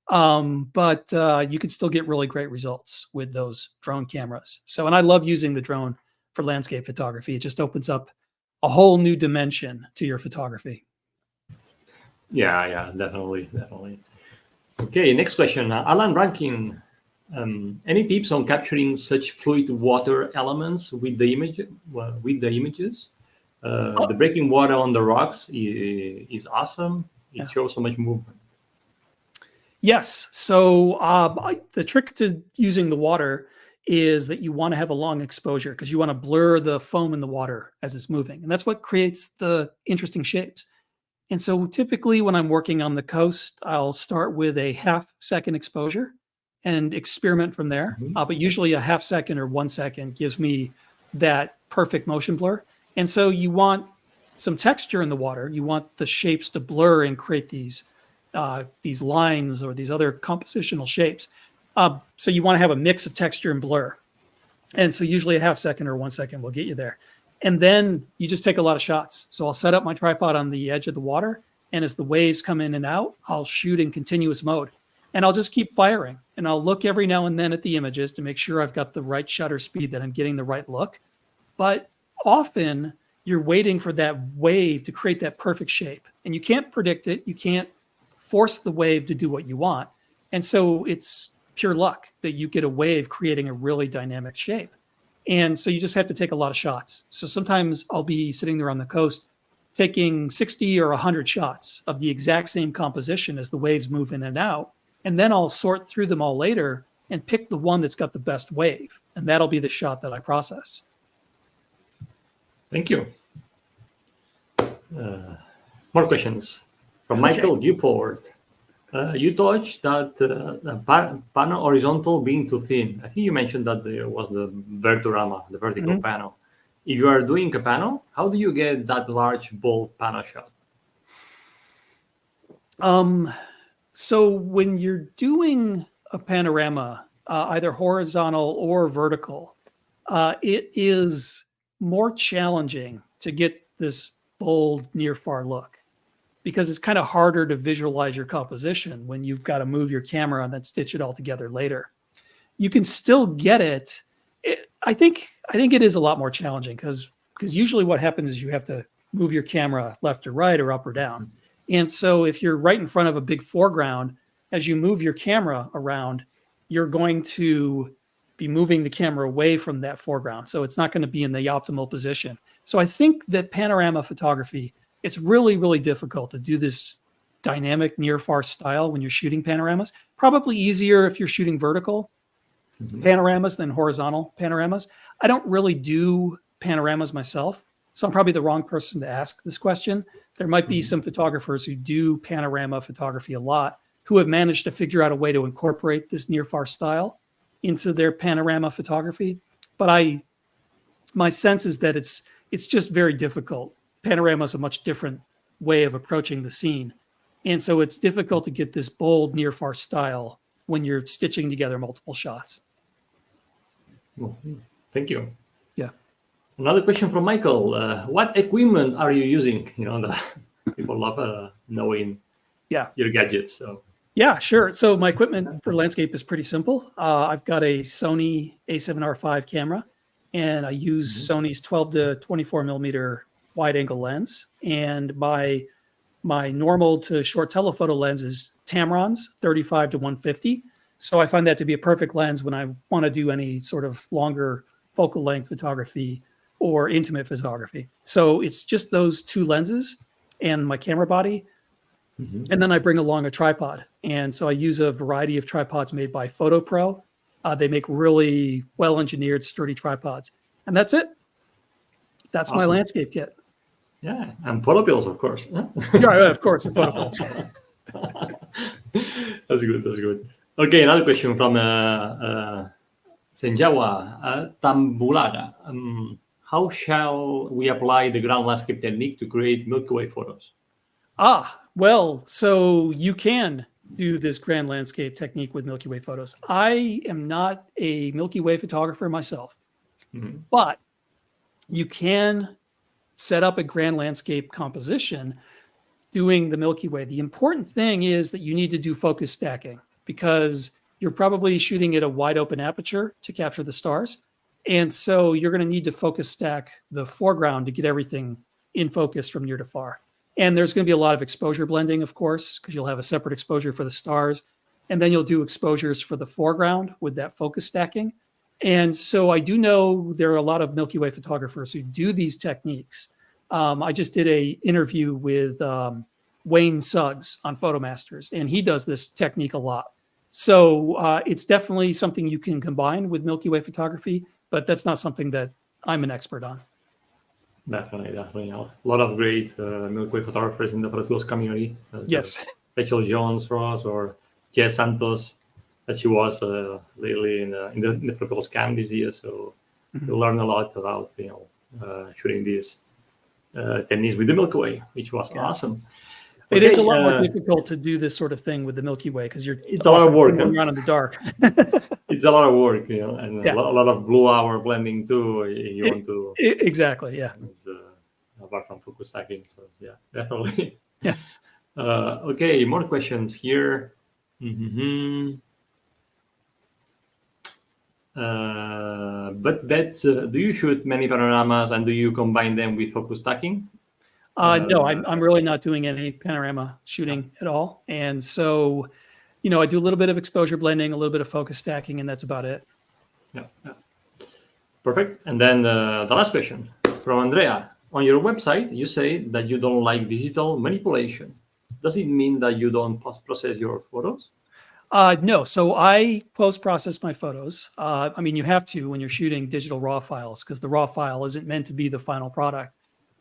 But you can still get really great results with those drone cameras. So, and I love using the drone for landscape photography. It just opens up a whole new dimension to your photography. Yeah, definitely. Okay, next question. Alan Rankin, any tips on capturing such fluid water elements with the images? The breaking water on the rocks is awesome. It shows so much movement. Yes. So the trick to using the water is that you want to have a long exposure because you want to blur the foam in the water as it's moving. And that's what creates the interesting shapes. And so typically when I'm working on the coast, I'll start with a half-second exposure and experiment from there. But usually a half second or 1 second gives me that perfect motion blur. And so you want some texture in the water. You want the shapes to blur and create these lines or these other compositional shapes. So you want to have a mix of texture and blur. And so usually a half second or 1 second will get you there. And then you just take a lot of shots. So I'll set up my tripod on the edge of the water. And as the waves come in and out, I'll shoot in continuous mode. And I'll just keep firing. And I'll look every now and then at the images to make sure I've got the right shutter speed, that I'm getting the right look. But often you're waiting for that wave to create that perfect shape. And you can't predict it. You can't force the wave to do what you want. And so it's pure luck that you get a wave creating a really dynamic shape. And so you just have to take a lot of shots. So sometimes I'll be sitting there on the coast taking 60 or 100 shots of the exact same composition as the waves move in and out. And then I'll sort through them all later and pick the one that's got the best wave. And that'll be the shot that I process. Thank you. More questions from Michael Duport. You touched that panel horizontal being too thin. I think you mentioned that there was the Vertorama, the vertical panel. If you are doing a panel, how do you get that large, bold panel shot? So when you're doing a panorama, either horizontal or vertical, it is more challenging to get this bold near-far look, because it's kind of harder to visualize your composition when you've got to move your camera and then stitch it all together later. You can still get it. I think it is a lot more challenging because usually what happens is you have to move your camera left or right or up or down. And so if you're right in front of a big foreground, as you move your camera around, you're going to be moving the camera away from that foreground. So it's not going to be in the optimal position. So I think that panorama photography, it's really, really difficult to do this dynamic near-far style when you're shooting panoramas. Probably easier if you're shooting vertical panoramas than horizontal panoramas. I don't really do panoramas myself, so I'm probably the wrong person to ask this question. There might be some photographers who do panorama photography a lot who have managed to figure out a way to incorporate this near-far style into their panorama photography. But my sense is that it's just very difficult. Panorama is a much different way of approaching the scene. And so it's difficult to get this bold near-far style when you're stitching together multiple shots. Well, thank you. Yeah. Another question from Michael. What equipment are you using? You know, the people love knowing your gadgets. So. Yeah, sure. So my equipment for landscape is pretty simple. I've got a Sony A7R5 camera, and I use Sony's 12 to 24 millimeter wide angle lens. And my normal to short telephoto lens is Tamron's 35 to 150. So I find that to be a perfect lens when I want to do any sort of longer focal length photography or intimate photography. So it's just those two lenses and my camera body. And then I bring along a tripod. And so I use a variety of tripods made by PhotoPro. They make really well-engineered, sturdy tripods. And that's it. That's awesome. My landscape kit. Yeah, and PhotoPills, of course. Yeah, of course, PhotoPills. That's good, that's good. Okay, another question from Senjawa Tambulaga. How shall we apply the ground landscape technique to create Milky Way photos? Well, so you can do this grand landscape technique with Milky Way photos. I am not a Milky Way photographer myself, but you can set up a grand landscape composition doing the Milky Way. The important thing is that you need to do focus stacking, because you're probably shooting at a wide open aperture to capture the stars. And so you're going to need to focus stack the foreground to get everything in focus from near to far. And there's going to be a lot of exposure blending, of course, because you'll have a separate exposure for the stars. And then you'll do exposures for the foreground with that focus stacking. And so I do know there are a lot of Milky Way photographers who do these techniques. I just did an interview with Wayne Suggs on PhotoMasters, and he does this technique a lot. So it's definitely something you can combine with Milky Way photography, but that's not something that I'm an expert on. Definitely. A lot of great Milky Way photographers in the PhotoPills community. Yes. Rachel Jones Ross or Jess Santos, that she was lately in the PhotoPills camp this year. So you learn a lot about shooting these techniques with the Milky Way, which was awesome. It is Okay, a lot more difficult to do this sort of thing with the Milky Way because you're it's a lot of work. going around in the dark. It's a lot of work, and Yeah. a lot of blue hour blending too. If you want to. Exactly. Yeah. It's, apart from focus stacking, so yeah, definitely. Yeah. Okay, more questions here. But that's do you shoot many panoramas and do you combine them with focus stacking? No, I'm really not doing any panorama shooting at all. And so, I do a little bit of exposure blending, a little bit of focus stacking, and that's about it. Yeah. Perfect. And then the last question from Andrea. On your website, you say that you don't like digital manipulation. Does it mean that you don't post-process your photos? No. So I post-process my photos. I mean, you have to when you're shooting digital raw files because the raw file isn't meant to be the final product.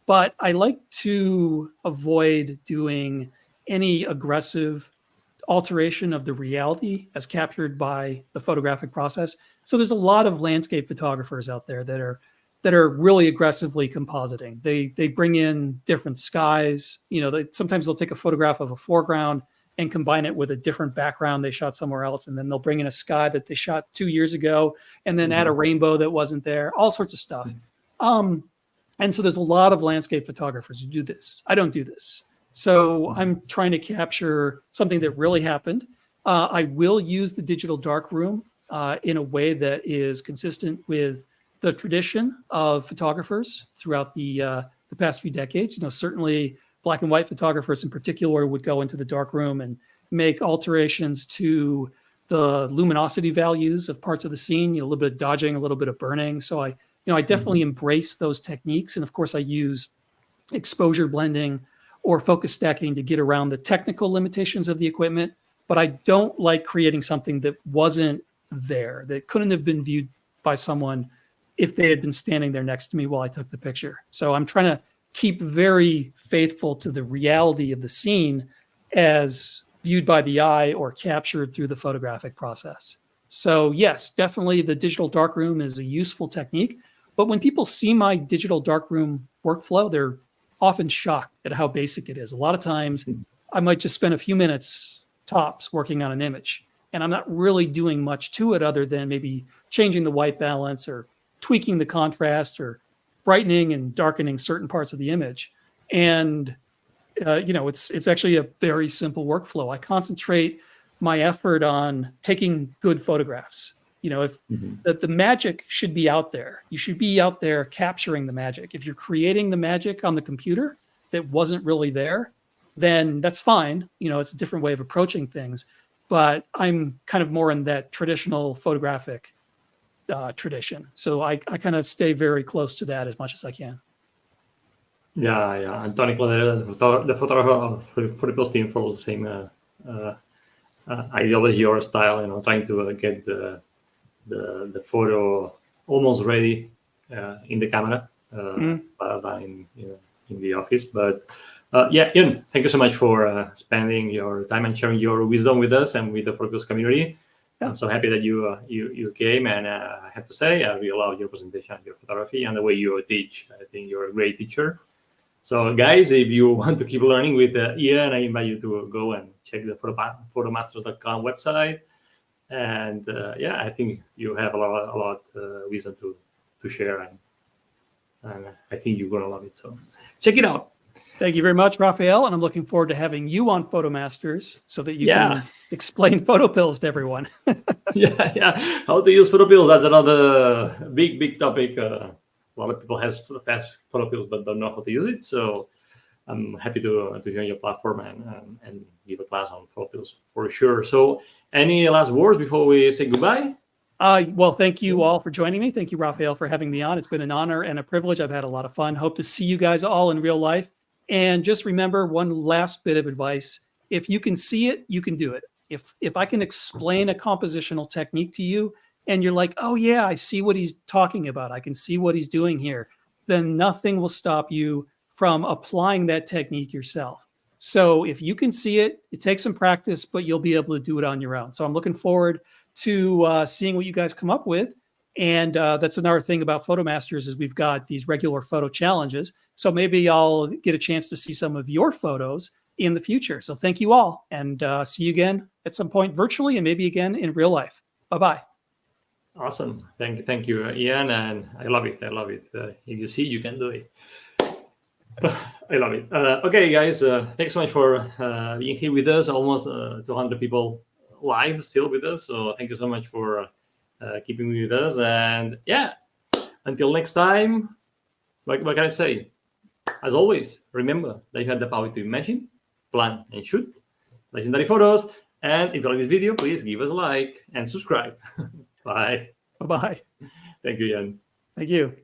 But I like to avoid doing any aggressive alteration of the reality as captured by the photographic process. So there's a lot of landscape photographers out there that are really aggressively compositing. They bring in different skies. Sometimes they'll take a photograph of a foreground and combine it with a different background they shot somewhere else, and then they'll bring in a sky that they shot 2 years ago, and then add a rainbow that wasn't there. All sorts of stuff. And so there's a lot of landscape photographers who do this. I don't do this. So I'm trying to capture something that really happened. I will use the digital darkroom in a way that is consistent with the tradition of photographers throughout the past few decades. Certainly black and white photographers in particular would go into the darkroom and make alterations to the luminosity values of parts of the scene, a little bit of dodging, a little bit of burning. So I definitely embrace those techniques. And of course I use exposure blending or focus stacking to get around the technical limitations of the equipment. But I don't like creating something that wasn't there, that couldn't have been viewed by someone if they had been standing there next to me while I took the picture. So I'm trying to keep very faithful to the reality of the scene as viewed by the eye or captured through the photographic process. So yes, definitely the digital darkroom is a useful technique. But when people see my digital darkroom workflow, they're often shocked at how basic it is. A lot of times I might just spend a few minutes tops working on an image, and I'm not really doing much to it other than maybe changing the white balance or tweaking the contrast or brightening and darkening certain parts of the image. And it's actually a very simple workflow. I concentrate my effort on taking good photographs. If that the magic should be out there, you should be out there capturing the magic. If you're creating the magic on the computer that wasn't really there, then that's fine. It's a different way of approaching things. But I'm kind of more in that traditional photographic tradition. So I kind of stay very close to that as much as I can. Yeah. Antonio Claudel, the photographer for the Pills team, follows the same ideology or style. Trying to get the photo almost ready in the camera rather than in the office. But Ian, thank you so much for spending your time and sharing your wisdom with us and with the PhotoPills community. Yeah. I'm so happy that you came, and I have to say I really love your presentation, your photography, and the way you teach. I think you're a great teacher. So guys, if you want to keep learning with Ian, I invite you to go and check the photomasters.com website. And I think you have a lot of wisdom to share, and I think you're gonna love it. So check it out. Thank you very much, Raphael, and I'm looking forward to having you on PhotoMasters so that you can explain PhotoPills to everyone. How to use PhotoPills, that's another big topic. A lot of people has PhotoPills but don't know how to use it. So I'm happy to join your platform and give a class on PhotoPills for sure. So any last words before we say goodbye? Well, thank you all for joining me. Thank you, Raphael, for having me on. It's been an honor and a privilege. I've had a lot of fun. Hope to see you guys all in real life. And just remember one last bit of advice. If you can see it, you can do it. If I can explain a compositional technique to you and you're like, oh yeah, I see what he's talking about, I can see what he's doing here, then nothing will stop you from applying that technique yourself. So if you can see it, it takes some practice, but you'll be able to do it on your own. So I'm looking forward to seeing what you guys come up with. And that's another thing about PhotoMasters is we've got these regular photo challenges. So maybe I'll get a chance to see some of your photos in the future. So thank you all, and see you again at some point virtually and maybe again in real life. Bye-bye. Awesome. Thank you, Ian. And I love it. I love it. If you see, you can do it. I love it. Okay, guys, thanks so much for being here with us. Almost 200 people live still with us. So thank you so much for keeping with us. And yeah, until next time, what can I say? As always, remember that you have the power to imagine, plan, and shoot legendary photos. And if you like this video, please give us a like and subscribe. Bye. Bye-bye. Thank you, Ian. Thank you.